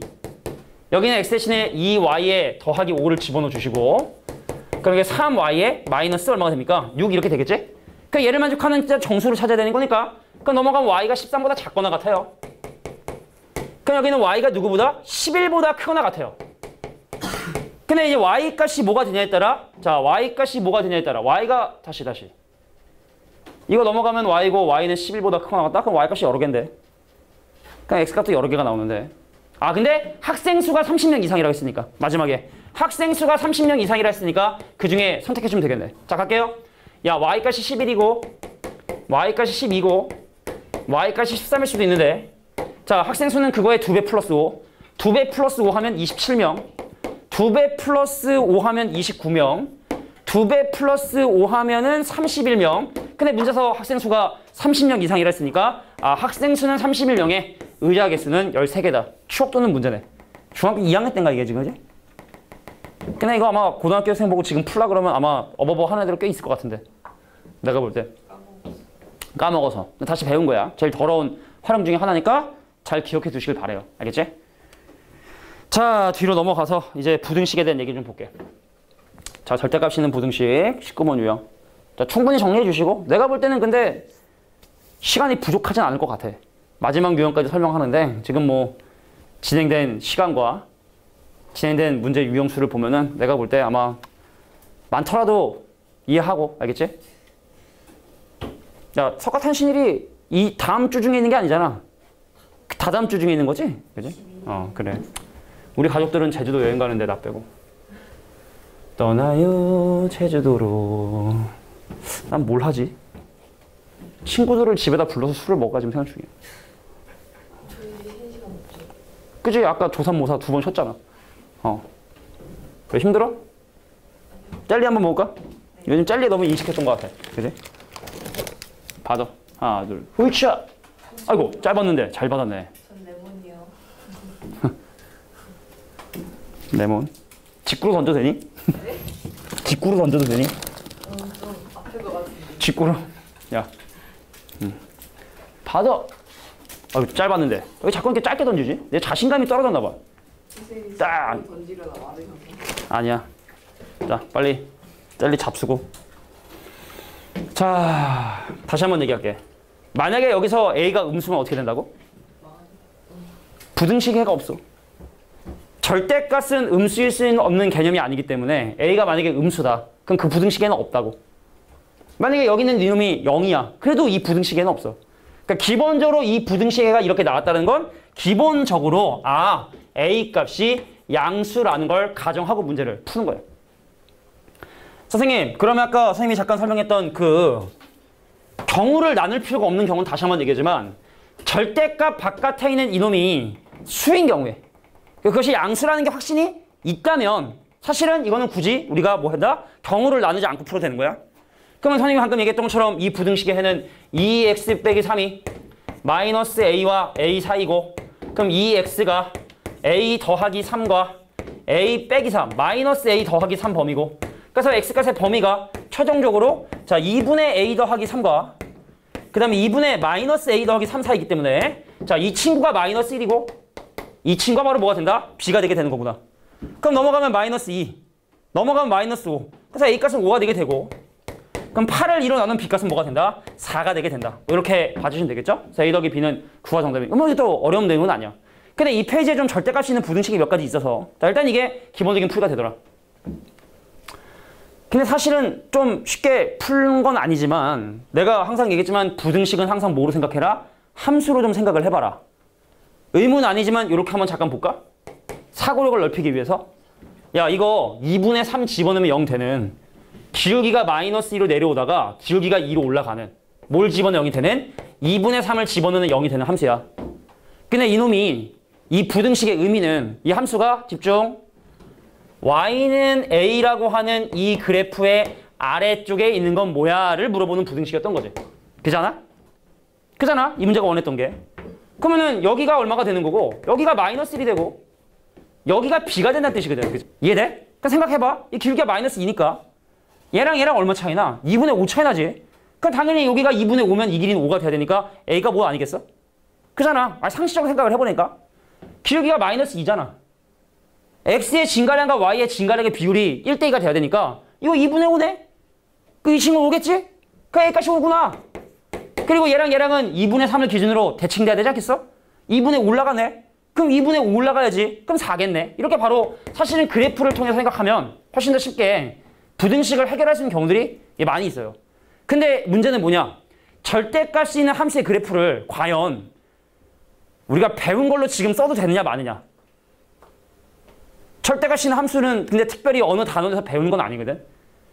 여기는 x 대신에 2y에 더하기 5를 집어넣어 주시고 그러니까 3y에 마이너스 얼마가 됩니까? 6 이렇게 되겠지? 그러니까 얘를 만족하는 진짜 정수를 찾아야 되는 거니까 그럼 넘어가면 y가 13보다 작거나 같아요. 그럼 여기는 y가 누구보다? 11보다 크거나 같아요. 근데 이제 y값이 뭐가 되냐에 따라 자, y값이 뭐가 되냐에 따라 y가 다시 이거 넘어가면 y고 y는 11보다 크거나 같다? 그럼 y값이 여러 개인데 그냥 x값도 여러 개가 나오는데 아, 근데 학생 수가 30명 이상이라고 했으니까 마지막에 학생 수가 30명 이상이라 했으니까 그 중에 선택해주면 되겠네. 자, 갈게요. 야, y값이 11이고 y값이 12고 y값이 13일 수도 있는데 자, 학생 수는 그거에 2배 플러스 5 2배 플러스 5 하면 27명 2배 플러스 5 하면 29명 2배 플러스 5 하면은 31명 근데 문제에서 학생 수가 30명 이상이라 했으니까 아, 학생 수는 31명에 의자 개수는 13개다. 추억 돋는 문제네. 중학교 2학년 때인가 이게 지금, 그지? 근데 이거 아마 고등학교생 보고 지금 풀라 그러면 아마 어버버 하는 애들 꽤 있을 것 같은데 내가 볼 때 까먹어서 다시 배운 거야. 제일 더러운 활용 중에 하나니까 잘 기억해 두시길 바래요. 알겠지? 자, 뒤로 넘어가서 이제 부등식에 대한 얘기 좀 볼게. 자, 절대값 있는 부등식 19번 유형. 자, 충분히 정리해 주시고 내가 볼 때는 근데 시간이 부족하진 않을 것 같아. 마지막 유형까지 설명하는데 지금 뭐 진행된 시간과 진행된 문제 유형수를 보면은 내가 볼 때 아마 많더라도 이해하고, 알겠지? 야, 석가탄신일이 이 다음 주 중에 있는 게 아니잖아. 다다음 주 중에 있는 거지? 그지? 그래. 우리 가족들은 제주도 여행 가는데 나 빼고. 떠나요 제주도로. 난 뭘 하지? 친구들을 집에다 불러서 술을 먹을까 지금 생각 중이야. 저희 3시간 없죠. 그지? 아까 조삼모사 2번 쉬었잖아. 왜 힘들어? 젤리 한번 먹을까? 요즘 젤리에 너무 인식했던 것 같아. 그지? 받아. 하나, 둘, 훌차! 아이고, 짧았는데 잘 받았네. 전 레몬이요. 레몬. 직구로 던져도 되니? 직구로 던져도 되니? 좀 아플 것 같은데. 직구로. 야. 받아. 아이고, 짧았는데. 왜 자꾸 이렇게 짧게 던지지? 내 자신감이 떨어졌나 봐. 선생님이 딱. 던지려다 맞으셔서. 아니야. 자, 빨리 젤리 잡수고. 자, 다시 한번 얘기할게. 만약에 여기서 A가 음수면 어떻게 된다고? 부등식해가 없어. 절대값은 음수일 수 없는 개념이 아니기 때문에 A가 만약에 음수다. 그럼 그 부등식에는 없다고. 만약에 여기는 이놈이 0이야. 그래도 이 부등식에는 없어. 그러니까 기본적으로 이 부등식에가 이렇게 나왔다는 건 기본적으로 A 값이 양수라는 걸 가정하고 문제를 푸는 거예요. 선생님, 그러면 아까 선생님이 잠깐 설명했던 그 경우를 나눌 필요가 없는 경우는 다시 한번 얘기하지만 절대값 바깥에 있는 이놈이 수인 경우에 그것이 양수라는 게 확신이 있다면 사실은 이거는 굳이 우리가 뭐 한다? 경우를 나누지 않고 풀어도 되는 거야. 그러면 선생님이 방금 얘기했던 것처럼 이 부등식의 해는 2x 빼기 3이 마이너스 a와 a 사이고 그럼 2x가 a 더하기 3과 a 빼기 3 마이너스 a 더하기 3 범위고 그래서 x값의 범위가 최종적으로 자 2분의 a 더하기 3과 그 다음에 2분의 마이너스 a 더하기 3 사이기 때문에 자 이 친구가 마이너스 1이고 이 친구가 바로 뭐가 된다? b가 되게 되는 거구나. 그럼 넘어가면 마이너스 2 넘어가면 마이너스 5 그래서 a값은 5가 되게 되고 그럼 8을 2로 나눈 b값은 뭐가 된다? 4가 되게 된다. 이렇게 봐주시면 되겠죠? 그래서 a 더하기 b는 9가 정답이에요. 뭐 이게 또 어려운 내용은 아니야. 근데 이 페이지에 좀 절대값이 있는 부등식이 몇 가지 있어서 자, 일단 이게 기본적인 풀이가 되더라. 근데 사실은 좀 쉽게 푸는 건 아니지만 내가 항상 얘기했지만 부등식은 항상 뭐로 생각해라? 함수로 좀 생각을 해봐라. 의무는 아니지만 이렇게 한번 잠깐 볼까? 사고력을 넓히기 위해서 야 이거 2분의 3 집어넣으면 0 되는 기울기가 마이너스 2로 내려오다가 기울기가 2로 올라가는 뭘 집어넣으면 0이 되는 2분의 3을 집어넣으면 0이 되는 함수야. 근데 이놈이 이 부등식의 의미는 이 함수가 집중 y는 a라고 하는 이 그래프의 아래쪽에 있는 건 뭐야를 물어보는 부등식이었던 거지. 그잖아? 그잖아? 이 문제가 원했던 게. 그러면은 여기가 얼마가 되는 거고 여기가 마이너스 1이 되고 여기가 b가 된다는 뜻이거든. 그치? 이해돼? 그러니까 생각해봐. 이 기울기가 마이너스 2니까 얘랑 얼마 차이나? 2분의 5 차이 나지. 그럼 당연히 여기가 2분의 5면 이 길이는 5가 돼야 되니까 a가 뭐 아니겠어? 그잖아. 상식적으로 생각을 해보니까 기울기가 마이너스 2잖아. x의 진가량과 y의 진가량의 비율이 1대2가 돼야 되니까 이거 2분의 5네? 그 이 친구 오겠지? 그 a값이 5구나. 그리고 얘랑은 2분의 3을 기준으로 대칭돼야 되지 않겠어? 2분의 5 올라가네? 그럼 2분의 5 올라가야지. 그럼 4겠네. 이렇게 바로 사실은 그래프를 통해서 생각하면 훨씬 더 쉽게 부등식을 해결할 수 있는 경우들이 많이 있어요. 근데 문제는 뭐냐? 절대값이 있는 함수의 그래프를 과연 우리가 배운 걸로 지금 써도 되느냐 마느냐. 절대값이 있는 함수는 근데 특별히 어느 단원에서 배우는 건 아니거든.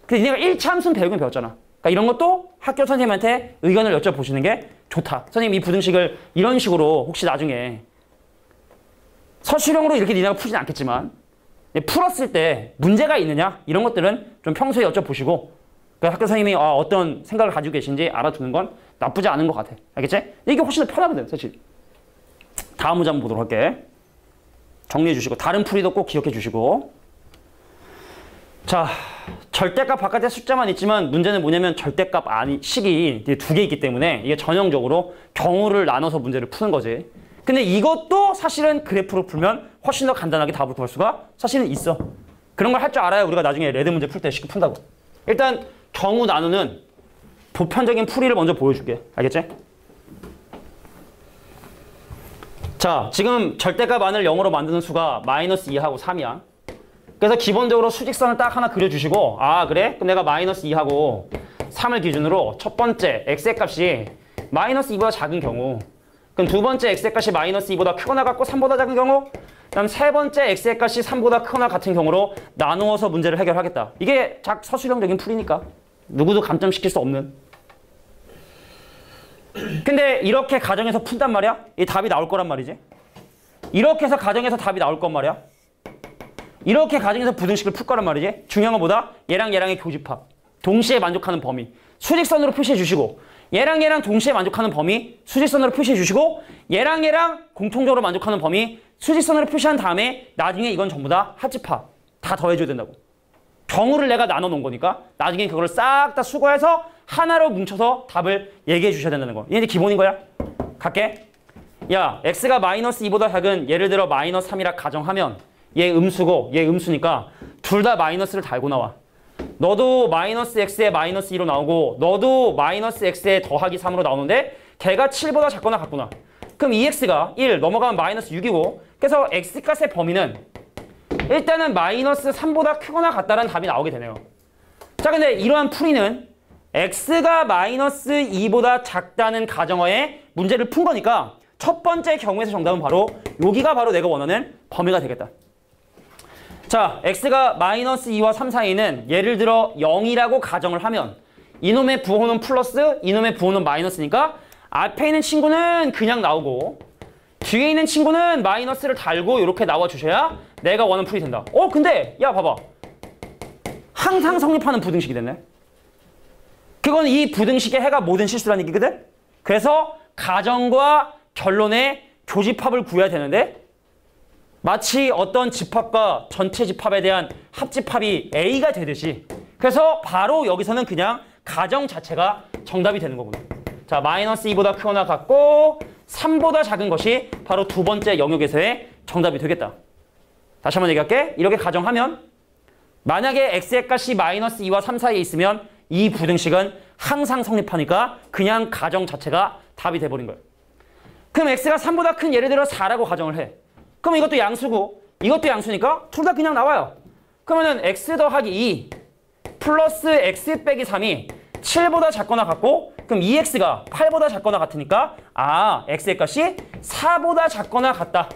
근데 니네가 1차 함수는 배우긴 배웠잖아. 그러니까 이런 것도 학교 선생님한테 의견을 여쭤보시는 게 좋다. 선생님 이 부등식을 이런 식으로 혹시 나중에 서술형으로 이렇게 니네가 풀진 않겠지만 풀었을 때 문제가 있느냐 이런 것들은 좀 평소에 여쭤보시고 그 학교 선생님이 어떤 생각을 가지고 계신지 알아두는 건 나쁘지 않은 것 같아. 알겠지? 이게 훨씬 더 편하거든 사실. 다음 문제 한번 보도록 할게. 정리해 주시고 다른 풀이도 꼭 기억해 주시고 자 절대값 바깥에 숫자만 있지만 문제는 뭐냐면 절대값 식이 두 개 있기 때문에 이게 전형적으로 경우를 나눠서 문제를 푸는 거지. 근데 이것도 사실은 그래프로 풀면 훨씬 더 간단하게 답을 구할 수가 사실은 있어. 그런 걸 할 줄 알아야 우리가 나중에 레드 문제 풀 때 쉽게 푼다고. 일단 경우 나누는 보편적인 풀이를 먼저 보여줄게. 알겠지? 자, 지금 절대값 안을 0으로 만드는 수가 마이너스 2하고 3이야. 그래서 기본적으로 수직선을 딱 하나 그려주시고 아 그래? 그럼 내가 마이너스 2하고 3을 기준으로 첫 번째 x의 값이 마이너스 2보다 작은 경우 그럼 두 번째 x의 값이 마이너스 2보다 크거나 같고 3보다 작은 경우 그다음 세 번째 x의 값이 3보다 크거나 같은 경우로 나누어서 문제를 해결하겠다. 이게 서술형적인 풀이니까 누구도 감점시킬 수 없는. 근데 이렇게 가정에서 푼단 말이야? 이 답이 나올 거란 말이지. 이렇게 해서 가정에서 답이 나올 건 말이야. 이렇게 가정에서 부등식을 풀 거란 말이지. 중요한 것보다 얘랑 얘랑의 교집합. 동시에 만족하는 범위. 수직선으로 표시해 주시고 얘랑 얘랑 동시에 만족하는 범위. 수직선으로 표시해 주시고 얘랑 얘랑 공통적으로 만족하는 범위. 수직선으로 표시한 다음에 나중에 이건 전부 다 합집합. 다 더해줘야 된다고. 경우를 내가 나눠 놓은 거니까 나중에 그걸 싹 다 수거해서 하나로 뭉쳐서 답을 얘기해 주셔야 된다는 거. 이게 이제 기본인 거야. 갈게. 야, x가 마이너스 2보다 작은 예를 들어 마이너스 3이라 가정하면 얘 음수고 얘 음수니까 둘 다 마이너스를 달고 나와. 너도 마이너스 x에 마이너스 2로 나오고 너도 마이너스 x에 더하기 3으로 나오는데 걔가 7보다 작거나 같구나. 그럼 2x가 1 넘어가면 마이너스 6이고 그래서 x값의 범위는 일단은 마이너스 3보다 크거나 같다는 답이 나오게 되네요. 자, 근데 이러한 풀이는 x가 마이너스 2보다 작다는 가정하에 문제를 푼 거니까 첫 번째 경우에서 정답은 바로 여기가 바로 내가 원하는 범위가 되겠다. 자, x가 마이너스 2와 3 사이는 예를 들어 0이라고 가정을 하면 이놈의 부호는 플러스, 이놈의 부호는 마이너스니까 앞에 있는 친구는 그냥 나오고 뒤에 있는 친구는 마이너스를 달고 이렇게 나와주셔야 내가 원하는 풀이 된다. 근데 야 봐봐. 항상 성립하는 부등식이 됐네. 그건 이 부등식의 해가 모든 실수라는 얘기거든. 그래서 가정과 결론의 교집합을 구해야 되는데 마치 어떤 집합과 전체 집합에 대한 합집합이 A가 되듯이 그래서 바로 여기서는 그냥 가정 자체가 정답이 되는 거구나. 자, 마이너스 2보다 크거나 같고 3보다 작은 것이 바로 두 번째 영역에서의 정답이 되겠다. 다시 한번 얘기할게. 이렇게 가정하면 만약에 x의 값이 마이너스 2와 3 사이에 있으면 이 부등식은 항상 성립하니까 그냥 가정 자체가 답이 돼버린 거예요. 그럼 x가 3보다 큰 예를 들어 4라고 가정을 해. 그럼 이것도 양수고 이것도 양수니까 둘 다 그냥 나와요. 그러면은 x 더하기 2 플러스 x 빼기 3이 7보다 작거나 같고 그럼 2x가 8보다 작거나 같으니까 x의 값이 4보다 작거나 같다.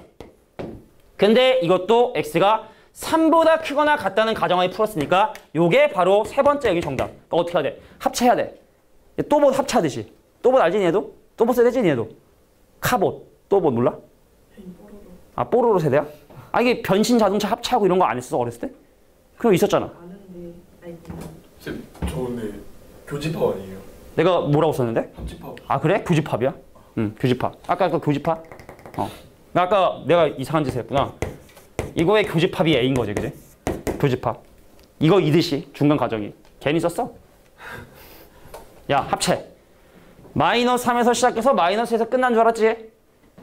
근데 이것도 x가 3보다 크거나 같다는 가정하에 풀었으니까 요게 바로 세 번째 여기 정답. 그러니까 어떻게 해야 돼? 합체해야 돼. 또봇 합체하듯이. 또봇 알지 얘도? 또봇 세대지 얘도? 카봇. 또봇 몰라? 뽀로로 세대야? 이게 변신 자동차 합체하고 이런 거 안 했어 어렸을 때? 그럼 있었잖아. 아는데 쌤, 저 근데 교집합 아니에요? 내가 뭐라고 썼는데? 합집합. 그래? 교집합이야? 응, 교집합. 아까 그 교집합? 아까 내가 이상한 짓을 했구나. 이거의 교집합이 A인 거지, 그지? 교집합. 이거 이듯이 중간 가정이. 괜히 썼어? 야, 합체. 마이너스 3에서 시작해서 마이너스에서 끝난 줄 알았지?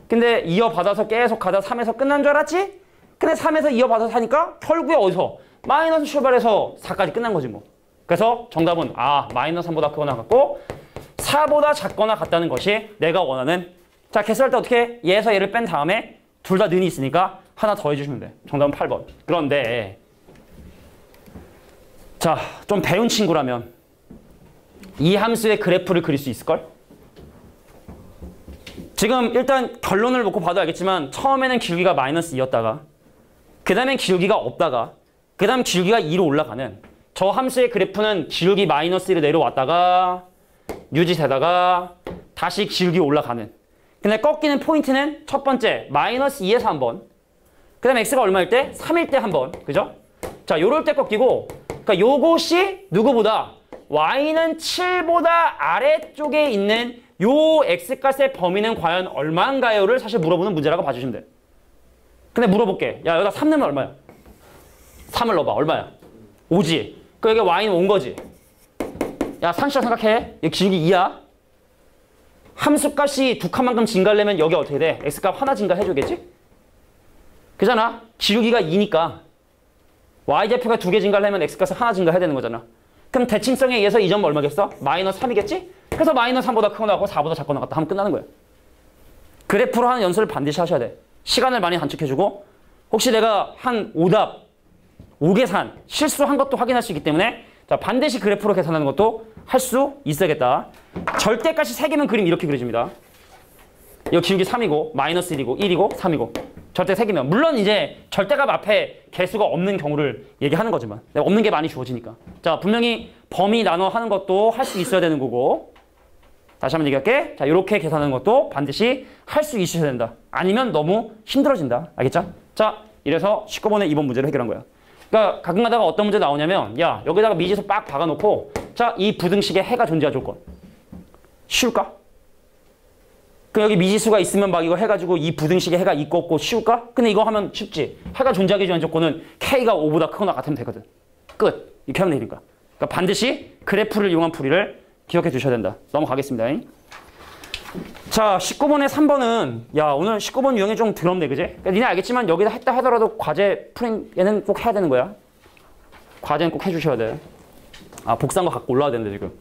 근데 이어받아서 계속 가다 3에서 끝난 줄 알았지? 근데 3에서 이어받아서 하니까 결국에 어디서? 마이너스 출발해서 4까지 끝난 거지 뭐. 그래서 정답은 마이너스 3보다 크거나 같고 4보다 작거나 같다는 것이 내가 원하는. 자, 개수할 때 어떻게 해? 얘에서 얘를 뺀 다음에 둘 다 는이 있으니까 하나 더 해주시면 돼. 정답은 8번. 그런데 자, 좀 배운 친구라면 이 함수의 그래프를 그릴 수 있을걸? 지금 일단 결론을 놓고 봐도 알겠지만 처음에는 기울기가 마이너스 2였다가 그 다음엔 기울기가 없다가 그 다음 기울기가 2로 올라가는 저 함수의 그래프는 기울기 마이너스 1로 내려왔다가 유지되다가 다시 기울기 올라가는. 근데 꺾이는 포인트는 첫 번째 마이너스 2에서 한 번, 그 다음에 x가 얼마일 때? 3일 때 한 번. 그죠? 자, 요럴 때 꺾이고 그러니까 요것이 누구보다 y는 7보다 아래쪽에 있는 요 x값의 범위는 과연 얼마인가요를 사실 물어보는 문제라고 봐주시면 돼. 근데 물어볼게. 야, 여기다 3 넣으면 얼마야? 3을 넣어봐. 얼마야? 5지. 그 여기 y는 온 거지. 야, 산시작 생각해. 여기 기울기 2야. 함수값이 두 칸만큼 증가하려면 여기 어떻게 돼? x값 하나 증가해주겠지? 그잖아. 기울기가 2니까 y좌표가 2개 증가하려면 x값을 하나 증가해야 되는 거잖아. 그럼 대칭성에 의해서 이 점은 얼마겠어? 마이너스 3이겠지? 그래서 마이너스 3보다 크거나 같고 4보다 작거나 같다 하면 끝나는 거야. 그래프로 하는 연습을 반드시 하셔야 돼. 시간을 많이 단축해주고 혹시 내가 한 오답 오계산, 실수한 것도 확인할 수 있기 때문에 자, 반드시 그래프로 계산하는 것도 할 수 있어야겠다. 절대값이 3개면 그림 이렇게 그려집니다. 이거 기울기 3이고 마이너스 1이고 1이고 3이고 절대 3개면 물론 이제 절대값 앞에 개수가 없는 경우를 얘기하는 거지만 없는 게 많이 주어지니까 자 분명히 범위 나눠 하는 것도 할 수 있어야 되는 거고 다시 한번 얘기할게. 자 이렇게 계산하는 것도 반드시 할 수 있어야 된다. 아니면 너무 힘들어진다. 알겠죠? 자 이래서 19번의 2번 문제를 해결한 거야. 그러니까 가끔 가다가 어떤 문제 나오냐면 야 여기다가 미지수 빡 박아놓고 자 이 부등식에 해가 존재할 조건 쉬울까? 그 여기 미지수가 있으면 막 이거 해가지고 이 부등식에 해가 있고 없고 쉬울까? 근데 이거 하면 쉽지. 해가 존재하기 전에 조건은 K가 5보다 크거나 같으면 되거든. 끝. 이렇게 하면 되니까. 그러니까 반드시 그래프를 이용한 풀이를 기억해 두셔야 된다. 넘어가겠습니다. 자 19번에 3번은 야 오늘 19번 유형이 좀 더럽네 그지? 그러니까 니네 알겠지만 여기다 했다 하더라도 과제 풀이는 꼭 해야 되는 거야. 과제는 꼭 해주셔야 돼. 아 복사한 거 갖고 올라와야 되는데 지금.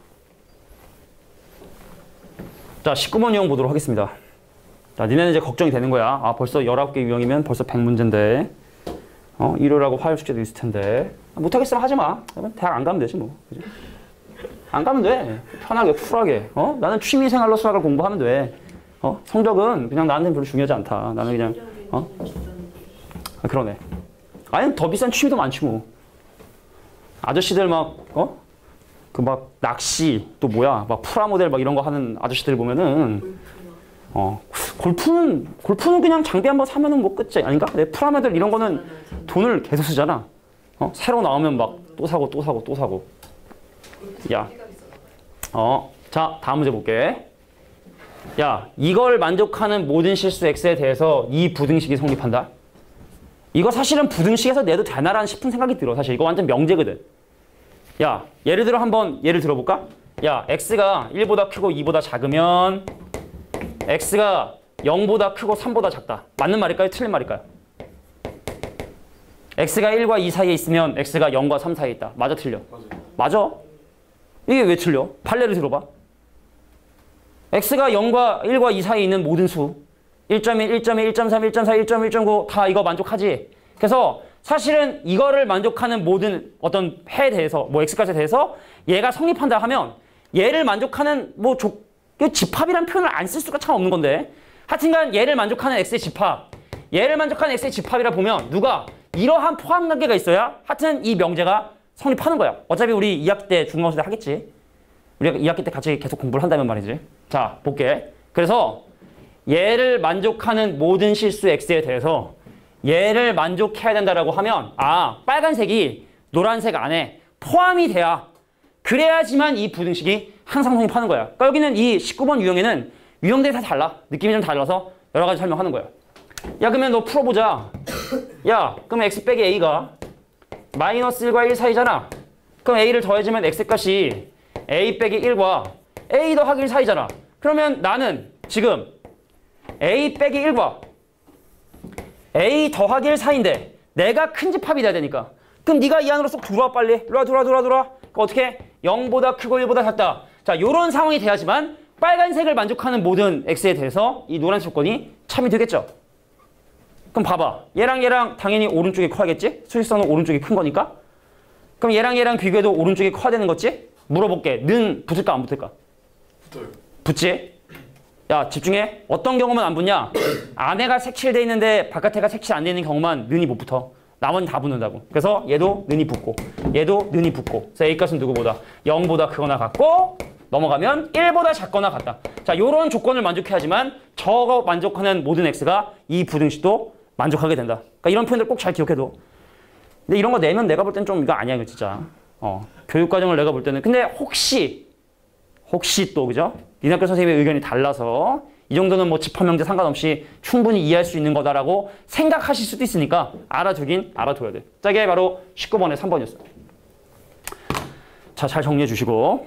자 19번 유형 보도록 하겠습니다. 자 니네는 이제 걱정이 되는 거야. 아 벌써 19개 유형이면 벌써 100문제인데 일요일하고 화요일 숙제도 있을 텐데 못하겠으면 하지 마. 대학 안 가면 되지 뭐. 그지? 안 가면 돼. 편하게 쿨하게. 나는 취미생활로 수학을 공부하면 돼. 성적은 그냥 나한테는 별로 중요하지 않다. 나는 그냥 아, 그러네. 아니 더 비싼 취미도 많지 뭐. 아저씨들 막 그 막 낚시 또 뭐야 막 프라모델 막 이런 거 하는 아저씨들 보면은 골프는 그냥 장비 한번 사면은 뭐 끝이 아닌가? 내 프라모델 이런 거는 돈을 계속 쓰잖아. 새로 나오면 막 또 사고 또 사고 또 사고. 야, 자 다음 문제 볼게. 야, 이걸 만족하는 모든 실수 x에 대해서 이 부등식이 성립한다. 이거 사실은 부등식에서 내도 되나라는 싶은 생각이 들어. 사실 이거 완전 명제거든. 야, 예를 들어 한번 예를 들어볼까? 야, x가 1보다 크고 2보다 작으면 x가 0보다 크고 3보다 작다. 맞는 말일까요? 틀린 말일까요? x가 1과 2 사이에 있으면 x가 0과 3 사이에 있다. 맞아, 틀려? 맞아. 이게 왜 틀려? 판례를 들어봐. x가 0과 1과 2 사이에 있는 모든 수 1.1, 1.2, 1.3, 1.4, 1.1, 1.9 다 이거 만족하지? 그래서 사실은 이거를 만족하는 모든 어떤 해에 대해서 뭐 x값에 대해서 얘가 성립한다 하면 얘를 만족하는 뭐 집합이라는 표현을 안 쓸 수가 참 없는 건데 하여튼간 얘를 만족하는 x의 집합 얘를 만족하는 x의 집합이라 보면 누가 이러한 포함 관계가 있어야 하여튼 이 명제가 성립하는 거야. 어차피 우리 2학기 때 중간고사 때 하겠지. 우리가 2학기 때 같이 계속 공부를 한다면 말이지. 자, 볼게. 그래서 얘를 만족하는 모든 실수 x에 대해서 얘를 만족해야 된다라고 하면 빨간색이 노란색 안에 포함이 돼야 그래야지만 이 부등식이 항상 성립하는 거야. 그러니까 여기는 이 19번 유형에는 유형들이 다 달라. 느낌이 좀 달라서 여러 가지 설명하는 거야. 야, 그러면 너 풀어보자. 야, 그럼 x 빼기 a가 마이너스 1과 1 사이잖아. 그럼 a를 더해주면 x값이 a 빼기 1과 a 더하기 1 사이잖아. 그러면 나는 지금 a 빼기 1과 a 더하기 1 사이인데 내가 큰 집합이 돼야 되니까 그럼 네가 이 안으로 쏙 들어와 빨리. 들어와. 그러니까 어떻게? 0보다 크고 1보다 작다. 자, 요런 상황이 돼야지만 빨간색을 만족하는 모든 x에 대해서 이 노란 조건이 참이 되겠죠. 그럼 봐봐. 얘랑 당연히 오른쪽이 커야겠지? 수직선은 오른쪽이 큰 거니까. 그럼 얘랑 비교해도 오른쪽이 커야 되는 거지? 물어볼게. 는 붙을까 안 붙을까? 붙어요. 붙지? 야, 집중해. 어떤 경우만 안 붙냐? 안에가 색칠돼 있는데 바깥에가 색칠 안 돼 있는 경우만 는이 못 붙어. 나머지 다 붙는다고. 그래서 얘도 는이 붙고 얘도 는이 붙고. 그래서 A값은 누구보다? 0보다 크거나 같고 넘어가면 1보다 작거나 같다. 자, 요런 조건을 만족해야지만 저거 만족하는 모든 X가 이 부등식도 만족하게 된다. 그러니까 이런 표현들 꼭 잘 기억해둬. 근데 이런 거 내면 내가 볼 땐 좀 이거 아니야, 이거 진짜. 교육과정을 내가 볼 때는. 근데 혹시 또, 그죠? 니네 학교 선생님의 의견이 달라서 이 정도는 뭐 집합명제 상관없이 충분히 이해할 수 있는 거다라고 생각하실 수도 있으니까 알아두긴 알아둬야 돼. 자, 이게 바로 19번의 3번이었어. 자, 잘 정리해 주시고.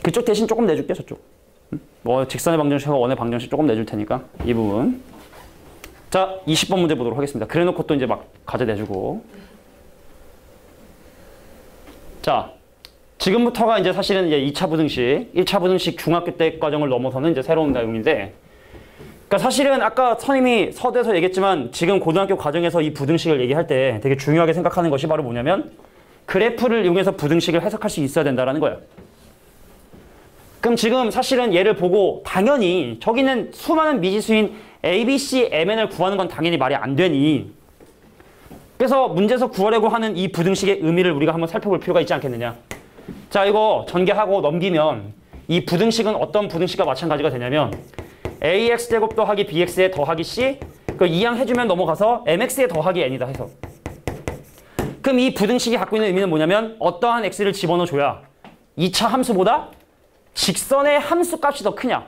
그쪽 대신 조금 내줄게, 저쪽. 뭐 직선의 방정식하고 원의 방정식 조금 내줄 테니까 이 부분. 자, 20번 문제 보도록 하겠습니다. 그래놓고 또 이제 막 과제 내주고. 자, 지금부터가 이제 사실은 이제 2차 부등식, 1차 부등식 중학교 때 과정을 넘어서는 이제 새로운 내용인데 그러니까 사실은 아까 선생님이 서두에서 얘기했지만 지금 고등학교 과정에서 이 부등식을 얘기할 때 되게 중요하게 생각하는 것이 바로 뭐냐면 그래프를 이용해서 부등식을 해석할 수 있어야 된다는 거예요. 그럼 지금 사실은 얘를 보고 당연히 저기는 수많은 미지수인 A, B, C, MN을 구하는 건 당연히 말이 안 되니 그래서 문제에서 구하려고 하는 이 부등식의 의미를 우리가 한번 살펴볼 필요가 있지 않겠느냐. 자, 이거 전개하고 넘기면 이 부등식은 어떤 부등식과 마찬가지가 되냐면 AX제곱 더하기 BX에 더하기 C 그 이항 해주면 넘어가서 MX에 더하기 N이다 해서 그럼 이 부등식이 갖고 있는 의미는 뭐냐면 어떠한 X를 집어넣어줘야 2차 함수보다 직선의 함수값이 더 크냐.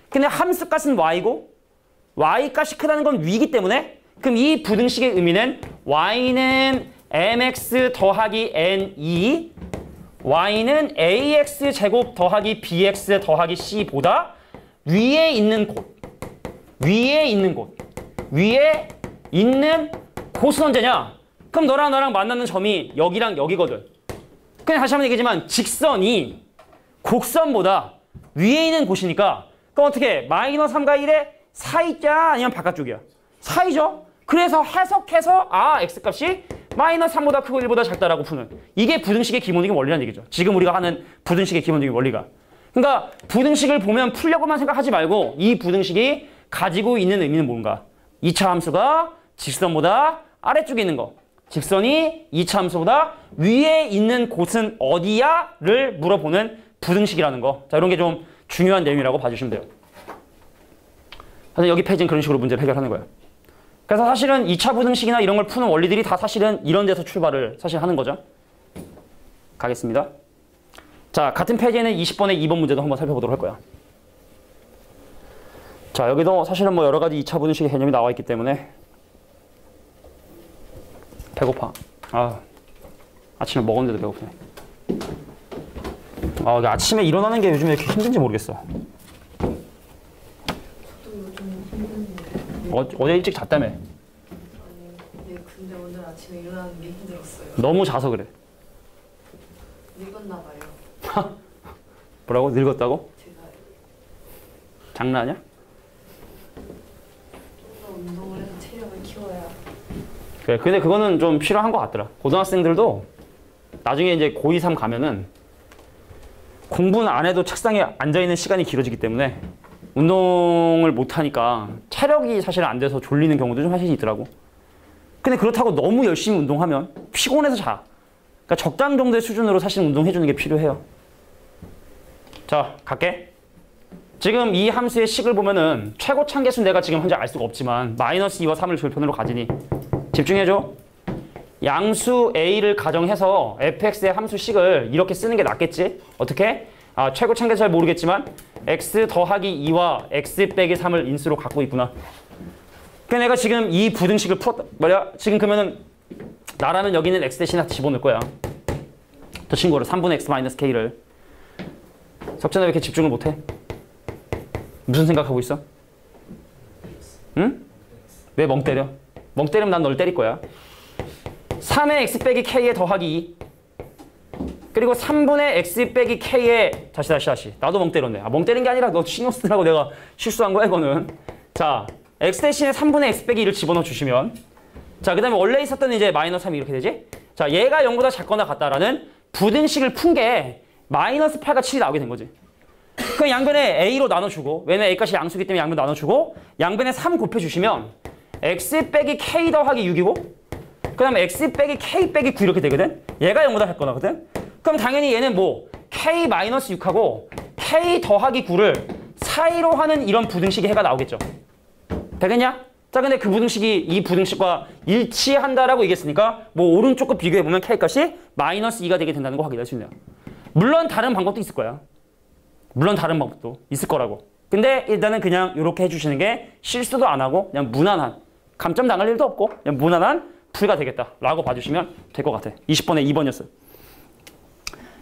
근데 함수값은 Y고 Y값이 크다는 건 위이기 때문에 그럼 이 부등식의 의미는 Y는 MX 더하기 N2 Y는 AX 제곱 더하기 BX 더하기 C보다 위에 있는 곳 위에 있는 곳은 언제냐? 그럼 너랑 나랑 만나는 점이 여기랑 여기거든. 그냥 다시 한번 얘기하지만 직선이 곡선보다 위에 있는 곳이니까 그럼 어떻게 마이너스 3과 1의 사이자 아니면 바깥쪽이야? 사이죠. 그래서 해석해서 X값이 마이너스 3보다 크고 1보다 작다라고 푸는 이게 부등식의 기본적인 원리라는 얘기죠. 지금 우리가 하는 부등식의 기본적인 원리가. 그러니까 부등식을 보면 풀려고만 생각하지 말고 이 부등식이 가지고 있는 의미는 뭔가. 2차 함수가 직선보다 아래쪽에 있는 거. 직선이 2차 함수보다 위에 있는 곳은 어디야?를 물어보는 부등식이라는 거. 자, 이런 게 좀 중요한 내용이라고 봐주시면 돼요. 그래서 여기 페이지는 그런 식으로 문제를 해결하는 거예요. 그래서 사실은 2차 부등식이나 이런 걸 푸는 원리들이 다 사실은 이런 데서 출발을 사실 하는 거죠. 가겠습니다. 자, 같은 페이지에는 20번의 2번 문제도 한번 살펴보도록 할 거야. 자, 여기도 사실은 뭐 여러 가지 2차 부등식의 개념이 나와 있기 때문에 배고파. 아침에 먹었는데도 배고프네. 이게 아침에 일어나는 게 요즘에 이렇게 힘든지 모르겠어. 저도 요즘 힘든데. 어제 일찍 잤다며. 아니, 네, 근데 오늘 아침에 일어나는 게 힘들었어요. 너무 자서 그래. 늙었나 봐요. 뭐라고? 늙었다고? 제가 장난 아니야? 좀 더 운동을 해서 체력을 키워야. 그래, 근데 그거는 좀 필요한 것 같더라. 고등학생들도 나중에 이제 고2, 3 가면은 공부는 안 해도 책상에 앉아있는 시간이 길어지기 때문에 운동을 못하니까 체력이 사실 안 돼서 졸리는 경우도 좀 사실 있더라고. 근데 그렇다고 너무 열심히 운동하면 피곤해서 자. 그러니까 적당 정도의 수준으로 사실 운동해주는 게 필요해요. 자, 갈게. 지금 이 함수의 식을 보면은 최고 참계수는 내가 지금 현재 알 수가 없지만 마이너스 2와 3을 절편으로 가지니 집중해줘. 양수 A를 가정해서 fx의 함수 식을 이렇게 쓰는 게 낫겠지? 어떻게? 최고 참계수 잘 모르겠지만 x 더하기 2와 x 빼기 3을 인수로 갖고 있구나. 그러니까 내가 지금 이 부등식을 풀었다. 뭐야? 지금 그러면은 나라면 여기는 x 대신에 집어넣을 거야. 저 친구를 3분의 x 마이너스 k를. 석진아 왜 이렇게 집중을 못해? 무슨 생각하고 있어? 응? 왜 멍 때려? 멍 때리면 난 널 때릴 거야. 3의 x 빼기 k에 더하기 2 그리고 3분의 x 빼기 k에 다시 나도 멍 때렸네. 멍 때린 게 아니라 너 신경 쓰느라고 내가 실수한 거야 이거는. 자, x 대신에 3분의 x 빼기 2를 집어넣어 주시면 자, 그 다음에 원래 있었던 이제 마이너스 3이 이렇게 되지? 자, 얘가 0보다 작거나 같다라는 부등식을 푼 게 마이너스 8과 7이 나오게 된 거지. 그럼 양변에 a로 나눠주고 왜냐면 a값이 양수기 때문에 양변 나눠주고 양변에 3 곱해주시면 x 빼기 k 더하기 6이고 그 다음에 x 빼기 k 빼기 9 이렇게 되거든? 얘가 0보다 작거나 거든? 그럼 당연히 얘는 뭐 k 마이너스 6하고 k 더하기 9를 사이로 하는 이런 부등식의 해가 나오겠죠. 되겠냐? 자, 근데 그 부등식이 이 부등식과 일치한다라고 얘기했으니까 뭐 오른쪽 거 비교해보면 k값이 마이너스 2가 되게 된다는 거 확인할 수 있네요. 물론 다른 방법도 있을 거야. 물론 다른 방법도 있을 거라고. 근데 일단은 그냥 이렇게 해주시는 게 실수도 안 하고 그냥 무난한 감점 당할 일도 없고 그냥 무난한 풀가 되겠다라고 봐주시면 될 것 같아. 20번에 2번이었어요.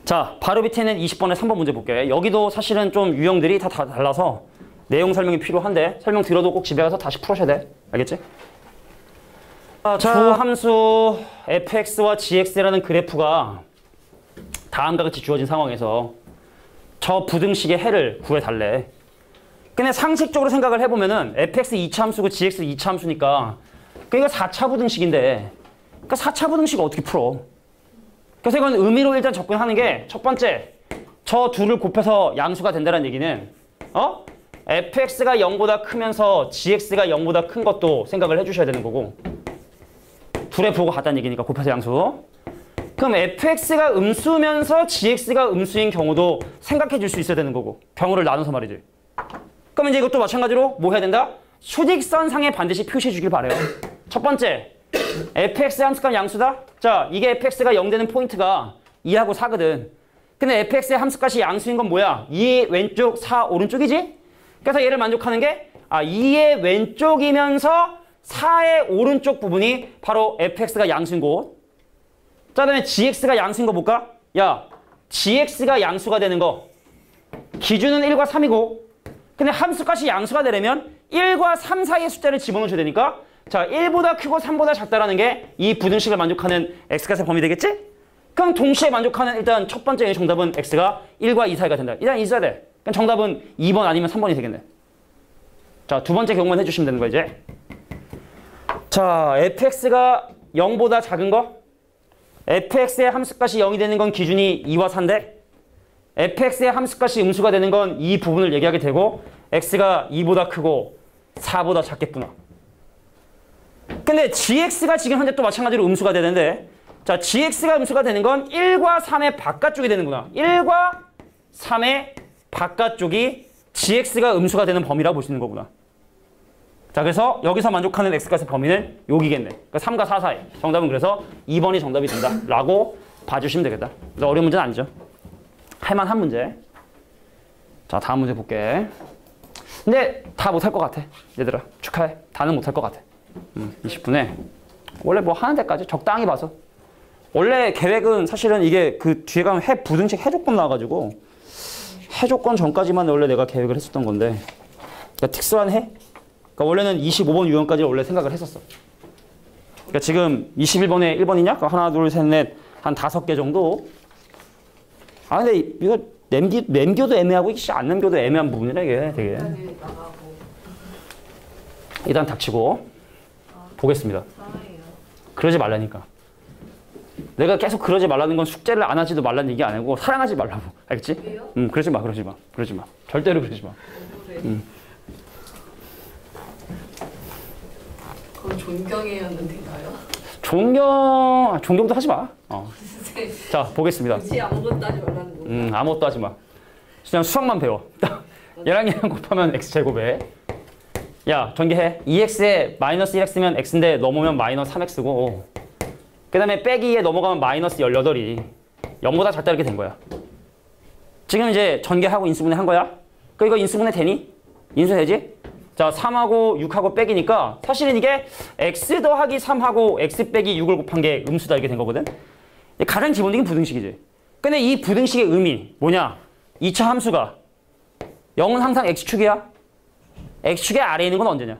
자, 바로 밑에는 20번에 3번 문제 볼게요. 여기도 사실은 좀 유형들이 다 달라서 내용 설명이 필요한데 설명 들어도 꼭 집에 가서 다시 풀으셔야 돼. 알겠지? 자, 두 함수 fx와 gx라는 그래프가 다음과 같이 주어진 상황에서 저 부등식의 해를 구해달래. 근데 상식적으로 생각을 해보면은 fx 2차 함수고 gx 2차 함수니까 그러니까 4차 부등식인데 그러니까 4차 부등식 어떻게 풀어? 그래서 이건 의미로 일단 접근하는 게 첫 번째 저 둘을 곱해서 양수가 된다는 얘기는 fx가 0보다 크면서 gx가 0보다 큰 것도 생각을 해주셔야 되는 거고 둘의 부호가 같다는 얘기니까 곱해서 양수. 그럼 fx가 음수면서 gx가 음수인 경우도 생각해 줄 수 있어야 되는 거고 경우를 나눠서 말이지. 그럼 이제 이것도 마찬가지로 뭐 해야 된다? 수직선상에 반드시 표시해 주길 바래요. 첫 번째 fx 함수값 양수다. 자, 이게 fx가 0 되는 포인트가 2하고 4거든. 근데 fx의 함수값이 양수인 건 뭐야? 2 왼쪽, 4 오른쪽이지? 그래서 얘를 만족하는 게 2의 왼쪽이면서 4의 오른쪽 부분이 바로 fx가 양수인 곳. 자, 그다음에 gx가 양수인 거 볼까? 야, gx가 양수가 되는 거 기준은 1과 3이고 근데 함수값이 양수가 되려면 1과 3 사이의 숫자를 집어넣어줘야 되니까 자, 1보다 크고 3보다 작다라는 게 이 부등식을 만족하는 x값의 범위 되겠지? 그럼 동시에 만족하는 일단 첫 번째 정답은 x가 1과 2 사이가 된다. 일단 있어야 돼. 그럼 정답은 2번 아니면 3번이 되겠네. 자, 두 번째 경우만 해주시면 되는 거야 이제. 자, fx가 0보다 작은 거 fx의 함수값이 0이 되는 건 기준이 2와 4인데 fx의 함수값이 음수가 되는 건 이 부분을 얘기하게 되고 x가 2보다 크고 4보다 작겠구나. 근데 gx가 지금 현재 또 마찬가지로 음수가 되는데 자, gx가 음수가 되는 건 1과 3의 바깥쪽이 되는구나. 1과 3의 바깥쪽이 gx가 음수가 되는 범위라고 볼 수 있는 거구나. 자, 그래서 여기서 만족하는 x값의 범위는 여기겠네. 그러니까 3과 4 사이. 정답은 그래서 2번이 정답이 된다 라고 봐주시면 되겠다. 그래서 어려운 문제는 아니죠. 할만한 문제. 자, 다음 문제 볼게. 근데 다 못할 것 같아. 얘들아 축하해. 다는 못할 것 같아. 20분에 원래 뭐 하는 데까지 적당히 봐서. 원래 계획은 사실은 이게 그 뒤에 가면 부등식 해조건 나와가지고 해조건 전까지만 원래 내가 계획을 했었던 건데 그러니까 특수한 해? 그러니까 원래는 25번 유형까지 원래 생각을 했었어. 그러니까 지금 21번에 1번이냐? 그러니까 하나, 둘, 셋, 넷 한 5개 정도. 근데 이거 남겨도 애매하고 안 남겨도 애매한 부분이라 이게 되게. 일단 닥치고 보겠습니다. 그러지 말라니까. 내가 계속 그러지 말라는 건 숙제를 안 하지도 말라는 얘기 아니고 사랑하지 말라고. 알겠지? 왜요? 그러지 마. 절대로 그러지 마. 그럼 존경해야는 되나요? 존경도 하지 마. 자, 보겠습니다. 굳이 아무것도 하지 말라는 거. 아무것도 하지 마. 그냥 수학만 배워. 얘랑 곱하면 x제곱에. 야, 전개해. 2x에 마이너스 1x면 x인데 넘으면 마이너스 3x고 그 다음에 빼기 2에 넘어가면 마이너스 18이 0보다 작다 이렇게 된 거야. 지금 이제 전개하고 인수분해 한 거야. 이거 인수분해 되니? 인수되지? 자, 3하고 6하고 빼기니까 사실은 이게 x 더하기 3하고 x 빼기 6을 곱한 게 음수다 이렇게 된 거거든. 가장 기본적인 부등식이지. 근데 이 부등식의 의미 뭐냐? 2차 함수가 0은 항상 x축이야. x축의 아래에 있는 건 언제냐?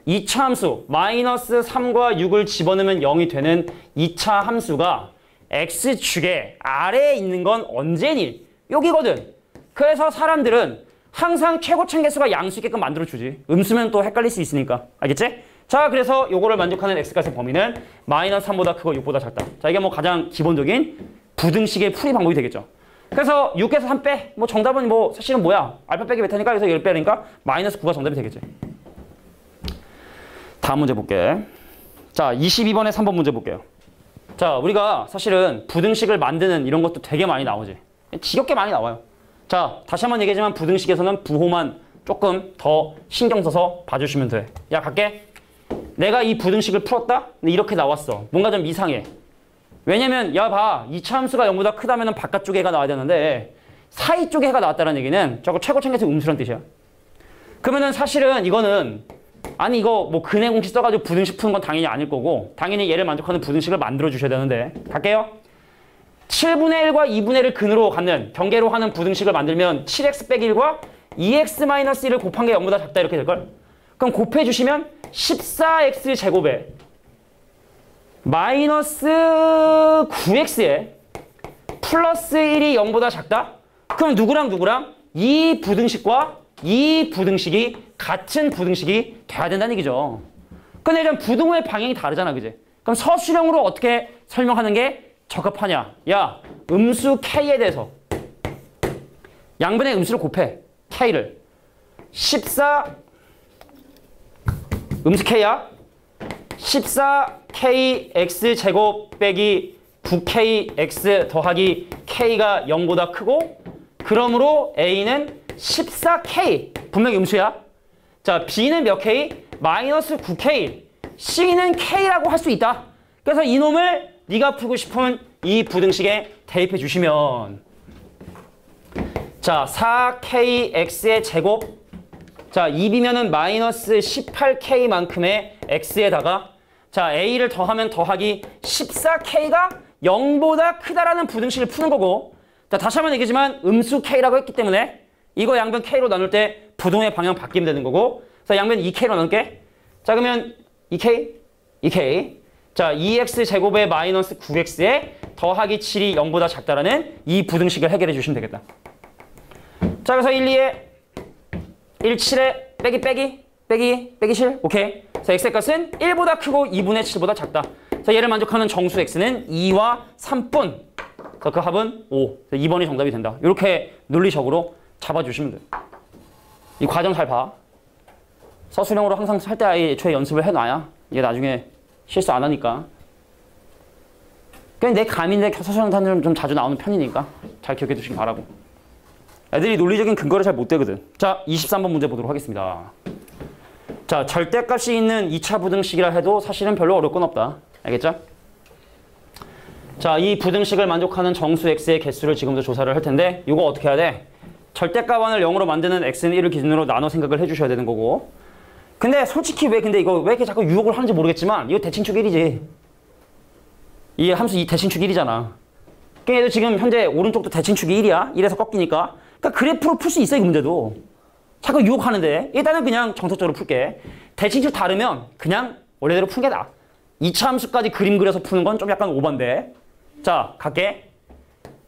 2차 함수 마이너스 3과 6을 집어넣으면 0이 되는 2차 함수가 x축의 아래에 있는 건 언제니? 여기거든. 그래서 사람들은 항상 최고참 개수가 양수 있게끔 만들어주지. 음수면 또 헷갈릴 수 있으니까. 알겠지? 자, 그래서 요거를 만족하는 x값의 범위는 마이너스 3보다 크고 6보다 작다. 자, 이게 뭐 가장 기본적인 부등식의 풀이 방법이 되겠죠. 그래서 6에서 3 빼. 뭐 정답은 뭐 사실은 뭐야? 알파 빼기 베타니까 그래서 1 빼니까 마이너스 9가 정답이 되겠지. 다음 문제 볼게. 자, 22번에 3번 문제 볼게요. 자, 우리가 사실은 부등식을 만드는 이런 것도 되게 많이 나오지. 지겹게 많이 나와요. 자, 다시 한번 얘기하지만 부등식에서는 부호만 조금 더 신경 써서 봐주시면 돼. 야, 갈게. 내가 이 부등식을 풀었다? 근데 이렇게 나왔어. 뭔가 좀 이상해. 왜냐면 야, 봐. 2차 함수가 0보다 크다면 바깥쪽에 해가 나와야 되는데 사이 쪽에 해가 나왔다는 얘기는 저거 최고참계수 음수란 뜻이야. 그러면은 사실은 이거는 아니 이거 뭐 근해 공식 써가지고 부등식 푸는 건 당연히 아닐 거고 당연히 얘를 만족하는 부등식을 만들어 주셔야 되는데 갈게요. 7분의 1과 2분의 1을 근으로 갖는 경계로 하는 부등식을 만들면 7x 빼기 1과 2x-1을 곱한 게 0보다 작다 이렇게 될걸? 그럼 곱해주시면 14x 제곱에 마이너스 9x에 플러스 1이 0보다 작다? 그럼 누구랑 이 부등식과 이 부등식이 같은 부등식이 돼야 된다는 얘기죠. 근데 일단 부등호의 방향이 다르잖아, 그지? 그럼 서술형으로 어떻게 설명하는 게 적합하냐? 야, 음수 K에 대해서 양변의 음수를 곱해. K를 14 음수 K야. 14KX 제곱 빼기 9KX 더하기 K가 0보다 크고 그러므로 A는 14K 분명히 음수야. 자, B는 몇 K? 마이너스 9K. C는 K라고 할 수 있다. 그래서 이놈을 네가 풀고 싶은 이 부등식에 대입해 주시면 자, 4KX의 제곱 자, 2B면은 마이너스 18K만큼의 X에다가 자, A를 더하면 더하기 14K가 0보다 크다라는 부등식을 푸는 거고 자, 다시 한번 얘기지만 음수 K라고 했기 때문에 이거 양변 K로 나눌 때 부등호의 방향 바뀌면 되는 거고 자, 양변 2K로 나눌게. 자, 그러면 2K 자, 2X 제곱에 마이너스 9X에 더하기 7이 0보다 작다라는 이 부등식을 해결해 주시면 되겠다. 자, 그래서 1, 2에 1, 7에 빼기 7 오케이. 자, X의 값은 1보다 크고 2분의 7보다 작다. 자, 얘를 만족하는 정수 X는 2와 3뿐. 자, 그 합은 5. 2번이 정답이 된다. 이렇게 논리적으로 잡아주시면 돼요. 이 과정 잘 봐. 서술형으로 항상 할 때 아예 애초에 연습을 해놔야 이게 나중에 실수 안 하니까. 그냥 내 감인데 서술형 단위는 좀 자주 나오는 편이니까 잘 기억해 두시기 바라고. 애들이 논리적인 근거를 잘 못 대거든. 자, 23번 문제 보도록 하겠습니다. 자, 절대값이 있는 2차 부등식이라 해도 사실은 별로 어려울 건 없다. 알겠죠? 자, 이 부등식을 만족하는 정수 x의 개수를 지금부터 조사를 할 텐데 이거 어떻게 해야 돼? 절대값원을 0으로 만드는 x는 1을 기준으로 나눠 생각을 해주셔야 되는 거고 근데 솔직히 근데 이거 왜 이렇게 자꾸 유혹을 하는지 모르겠지만 이거 대칭축 1이지. 이 함수 이 대칭축 1이잖아. 그러니까 얘도 지금 현재 오른쪽도 대칭축이 1이야. 1에서 꺾이니까. 그러니까 그래프로 풀 수 있어 이 문제도. 자꾸 유혹하는데 일단은 그냥 정석적으로 풀게. 대칭축 다르면 그냥 원래대로 푸는 게 나아. 2차 함수까지 그림 그려서 푸는 건 좀 약간 오반데. 자, 갈게.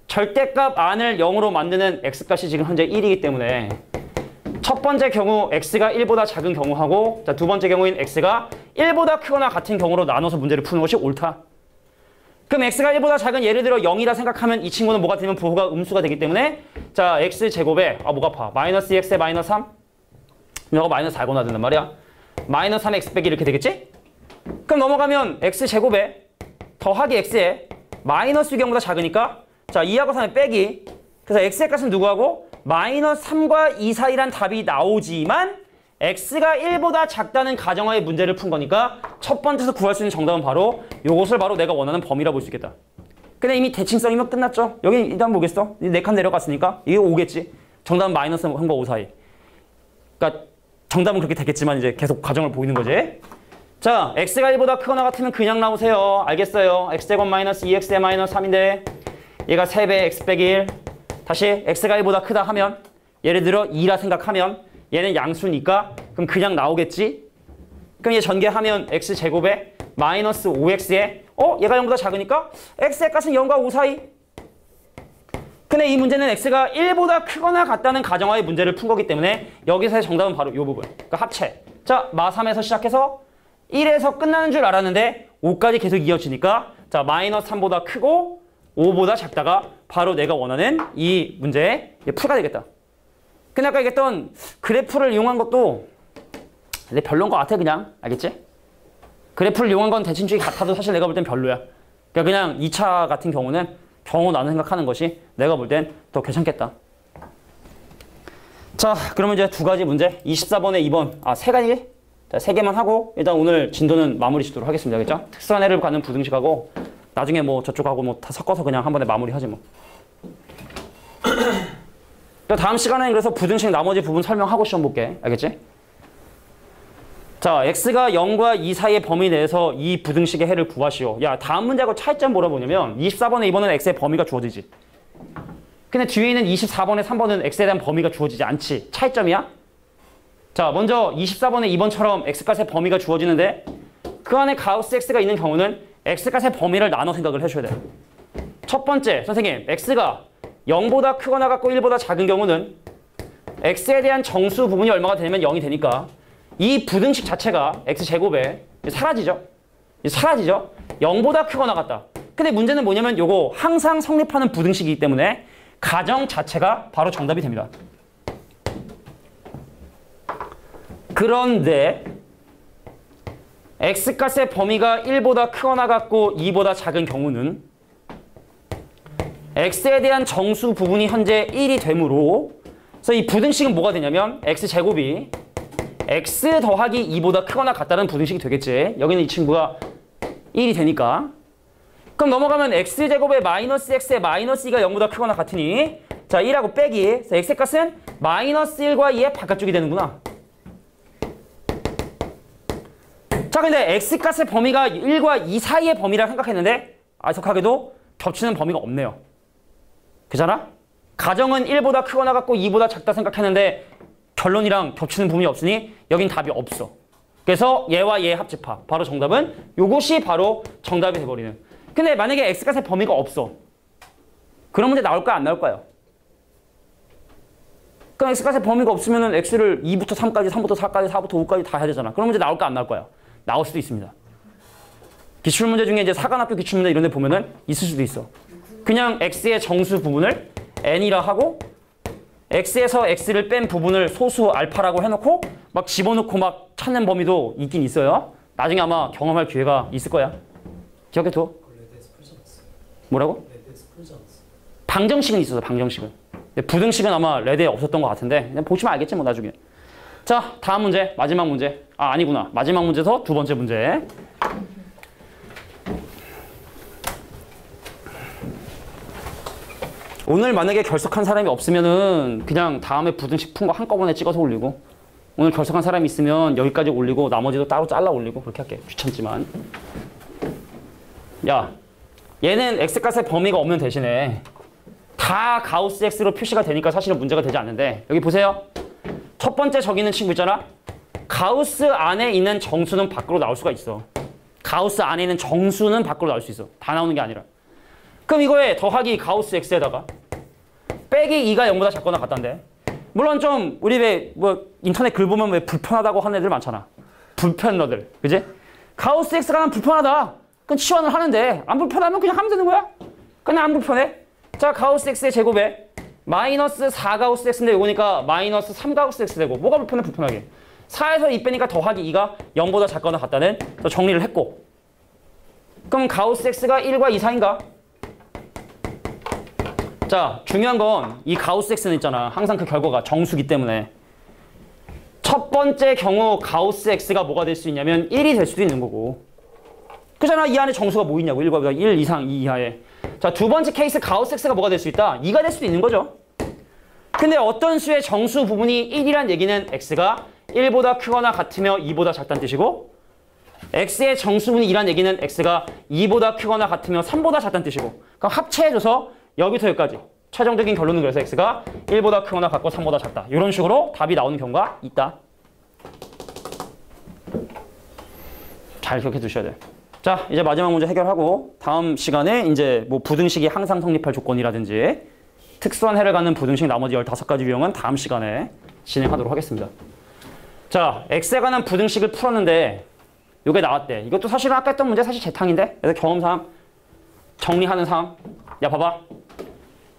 절대값 안을 0으로 만드는 x값이 지금 현재 1이기 때문에 첫 번째 경우 x가 1보다 작은 경우하고 자, 두 번째 경우인 x가 1보다 크거나 같은 경우로 나눠서 문제를 푸는 것이 옳다. 그럼 x가 1보다 작은 예를 들어 0이라 생각하면 이 친구는 뭐가 되면 부호가 음수가 되기 때문에 자, x제곱에 목 아파. 마이너스 2x에 마이너스 3 이거 마이너스 4고 나든단 말이야. 마이너스 3x 빼기 이렇게 되겠지? 그럼 넘어가면 x제곱에 더하기 x에 마이너스 경보다 작으니까 자, 2하고 3에 빼기. 그래서 x의 값은 누구하고? 마이너스 3과 2 사이란 답이 나오지만 x가 1보다 작다는 가정하에 문제를 푼 거니까 첫 번째에서 구할 수 있는 정답은 바로 이것을 바로 내가 원하는 범위라 볼 수 있겠다. 근데 이미 대칭성이면 끝났죠. 여기 일단 보겠어. 4칸 내려갔으니까 이게 5겠지. 정답은 마이너스 3과 5 사이. 그러니까 정답은 그렇게 되겠지만 이제 계속 과정을 보이는 거지. 자, x가 1보다 크거나 같으면 그냥 나오세요. 알겠어요. x제곱 마이너스 2x에 마이너스 3인데 얘가 3배 x 빼기 1. 다시 x가 1보다 크다 하면 예를 들어 2라 생각하면 얘는 양수니까 그럼 그냥 나오겠지? 그럼 얘 전개하면 x제곱에 마이너스 5x에 얘가 0보다 작으니까 x의 값은 0과 5 사이. 근데 이 문제는 x가 1보다 크거나 같다는 가정하에 문제를 푼 거기 때문에 여기서의 정답은 바로 이 부분. 그러니까 합체. 자, 마3에서 시작해서 1에서 끝나는 줄 알았는데 5까지 계속 이어지니까 자, 마이너스 3보다 크고 5보다 작다가 바로 내가 원하는 이 문제의 풀가 되겠다. 근데 아까 얘기했던 그래프를 이용한 것도 근데 별로인 것 같아 그냥. 알겠지? 그래프를 이용한 건 대칭축이 같아도 사실 내가 볼 땐 별로야. 그러니까 그냥 2차 같은 경우는 경우 나눠 생각하는 것이 내가 볼 땐 더 괜찮겠다. 자, 그러면 이제 두 가지 문제 24번에 2번 세 가지? 자, 3개만 하고 일단 오늘 진도는 마무리 짓도록 하겠습니다. 알겠죠? 특수한 애를 갖는 부등식하고 나중에 뭐 저쪽하고 뭐 다 섞어서 그냥 한 번에 마무리하지 뭐. 다음 시간에는 그래서 부등식 나머지 부분 설명하고 시험 볼게. 알겠지? 자, x가 0과 2 사이의 범위 내에서 이 부등식의 해를 구하시오. 야, 다음 문제하고 차이점 뭐라 보냐면 24번에 2번은 x의 범위가 주어지지. 근데 뒤에 있는 24번에 3번은 x에 대한 범위가 주어지지 않지. 차이점이야? 자, 먼저 24번에 2번처럼 x값의 범위가 주어지는데 그 안에 가우스 x가 있는 경우는 x값의 범위를 나눠 생각을 해줘야 돼. 첫 번째, 선생님, x가 0보다 크거나 같고 1보다 작은 경우는 x에 대한 정수 부분이 얼마가 되면 0이 되니까 이 부등식 자체가 x제곱에 사라지죠. 0보다 크거나 같다. 근데 문제는 뭐냐면 요거 항상 성립하는 부등식이기 때문에 가정 자체가 바로 정답이 됩니다. 그런데 x값의 범위가 1보다 크거나 같고 2보다 작은 경우는 x에 대한 정수 부분이 현재 1이 되므로 그래서 이 부등식은 뭐가 되냐면 x제곱이 x 더하기 2보다 크거나 같다는 부등식이 되겠지. 여기는 이 친구가 1이 되니까. 그럼 넘어가면 x제곱에 마이너스 x에 마이너스 2가 0보다 크거나 같으니 자 1하고 빼기. 그래서 x의 값은 마이너스 1과 2의 바깥쪽이 되는구나. 자 근데 x값의 범위가 1과 2 사이의 범위라 생각했는데 아석하게도 겹치는 범위가 없네요. 그잖아? 가정은 1보다 크거나 같고 2보다 작다 생각했는데 결론이랑 겹치는 부분이 없으니 여긴 답이 없어. 그래서 얘와 얘의 합집합. 바로 정답은 요것이 바로 정답이 돼버리는. 근데 만약에 x값의 범위가 없어. 그런 문제 나올까요? 안 나올까요? 그럼 x값의 범위가 없으면 x를 2부터 3까지, 3부터 4까지, 4부터 5까지 다 해야 되잖아. 그런 문제 나올까 안 나올까요? 나올 수도 있습니다. 기출문제 중에 이제 사관학교 기출문제 이런 데 보면은 있을 수도 있어. 그냥 x의 정수 부분을 n이라 하고 x에서 x를 뺀 부분을 소수 알파라고 해놓고 막 집어넣고 막 찾는 범위도 있긴 있어요. 나중에 아마 경험할 기회가 있을 거야. 기억해둬. 뭐라고? 방정식은 있었어. 방정식은. 근데 부등식은 아마 레드에 없었던 것 같은데 그냥 보시면 알겠지 뭐 나중에. 자 다음 문제. 마지막 문제. 아 아니구나. 마지막 문제에서 두 번째 문제. 오늘 만약에 결석한 사람이 없으면은 그냥 다음에 부등식 푼 거 한꺼번에 찍어서 올리고 오늘 결석한 사람이 있으면 여기까지 올리고 나머지도 따로 잘라 올리고 그렇게 할게. 귀찮지만. 야 얘는 x값의 범위가 없는 대신에 다 가우스 x로 표시가 되니까 사실은 문제가 되지 않는데 여기 보세요. 첫 번째 저기 있는 친구 있잖아. 가우스 안에 있는 정수는 밖으로 나올 수가 있어. 가우스 안에 있는 정수는 밖으로 나올 수 있어. 다 나오는 게 아니라. 그럼 이거에 더하기 가우스 x에다가 빼기 2가 0보다 작거나 같단데. 물론 좀 우리 왜 뭐 인터넷 글 보면 왜 불편하다고 하는 애들 많잖아. 불편러들. 그지? 가우스 x가 난 불편하다. 그럼 치환을 하는데 안 불편하면 그냥 하면 되는 거야. 그냥 안 불편해. 자 가우스 x의 제곱에 마이너스 4가우스 x인데 이거니까 마이너스 3가우스 x 되고 뭐가 불편해 불편하게. 4에서 2 빼니까 더하기 2가 0보다 작거나 같다는 또 정리를 했고. 그럼 가우스 x가 1과 2 사이인가? 자 중요한 건 이 가우스 x는 있잖아. 항상 그 결과가 정수기 때문에 첫 번째 경우 가우스 x가 뭐가 될 수 있냐면 1이 될 수도 있는 거고. 그잖아. 이 안에 정수가 뭐 있냐고. 1과 1 이상 2 이하에. 자 두 번째 케이스 가우스 x가 뭐가 될 수 있다? 2가 될 수도 있는 거죠. 근데 어떤 수의 정수 부분이 1이란 얘기는 x가 1보다 크거나 같으며 2보다 작다는 뜻이고 x의 정수 부분이 2란 얘기는 x가 2보다 크거나 같으며 3보다 작다는 뜻이고. 그럼 합체해줘서 여기서 여기까지 최종적인 결론은 그래서 x가 1보다 크거나 같고 3보다 작다. 이런 식으로 답이 나오는 경우가 있다. 잘 기억해 두셔야 돼. 자 이제 마지막 문제 해결하고 다음 시간에 이제 뭐 부등식이 항상 성립할 조건이라든지 특수한 해를 갖는 부등식 나머지 15가지 유형은 다음 시간에 진행하도록 하겠습니다. 자 x에 관한 부등식을 풀었는데 이게 나왔대. 이것도 사실은 아까 했던 문제 사실 재탕인데 그래서 경험상 정리하는 사항. 야 봐봐.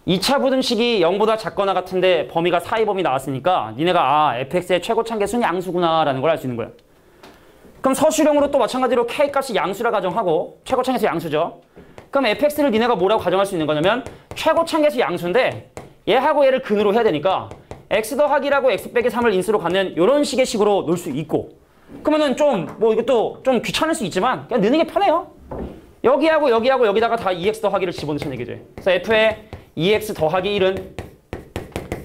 2차 부등식이 0보다 작거나 같은데 범위가 사이 범위 나왔으니까 니네가 아 fx의 최고 참계수는 양수구나 라는 걸 알 수 있는 거야. 그럼 서술형으로 또 마찬가지로 k값이 양수라 가정하고 최고 참계수 양수죠. 그럼 fx를 니네가 뭐라고 가정할 수 있는 거냐면 최고 참계수 양수인데 얘하고 얘를 근으로 해야 되니까 x 더하기라고 x 빼기 3을 인수로 갖는 이런 식의 식으로 놓을 수 있고. 그러면은 좀 뭐 이것도 좀 귀찮을 수 있지만 그냥 넣는 게 편해요. 여기하고 여기하고 여기다가 다 2x 더하기를 집어넣으시는 얘기죠. 그래서 f의 2x 더하기 1은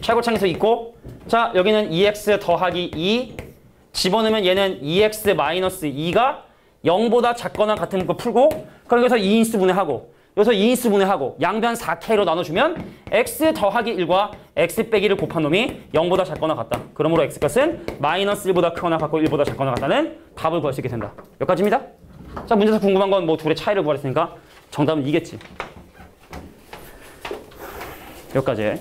최고 참계수 있고 자 여기는 2x 더하기 2 집어넣으면 얘는 2x 마이너스 2가 0보다 작거나 같은 거 풀고 그럼 여기서 2인수 분해하고 여기서 2인수 분해하고 양변 4k로 나눠주면 x 더하기 1과 x 빼기 1을 곱한 놈이 0보다 작거나 같다. 그러므로 x값은 마이너스 1보다 크거나 같고 1보다 작거나 같다는 답을 구할 수 있게 된다. 여기까지입니다. 자 문제에서 궁금한 건 뭐 둘의 차이를 구하랬으니까 정답은 이겠지. 여기까지.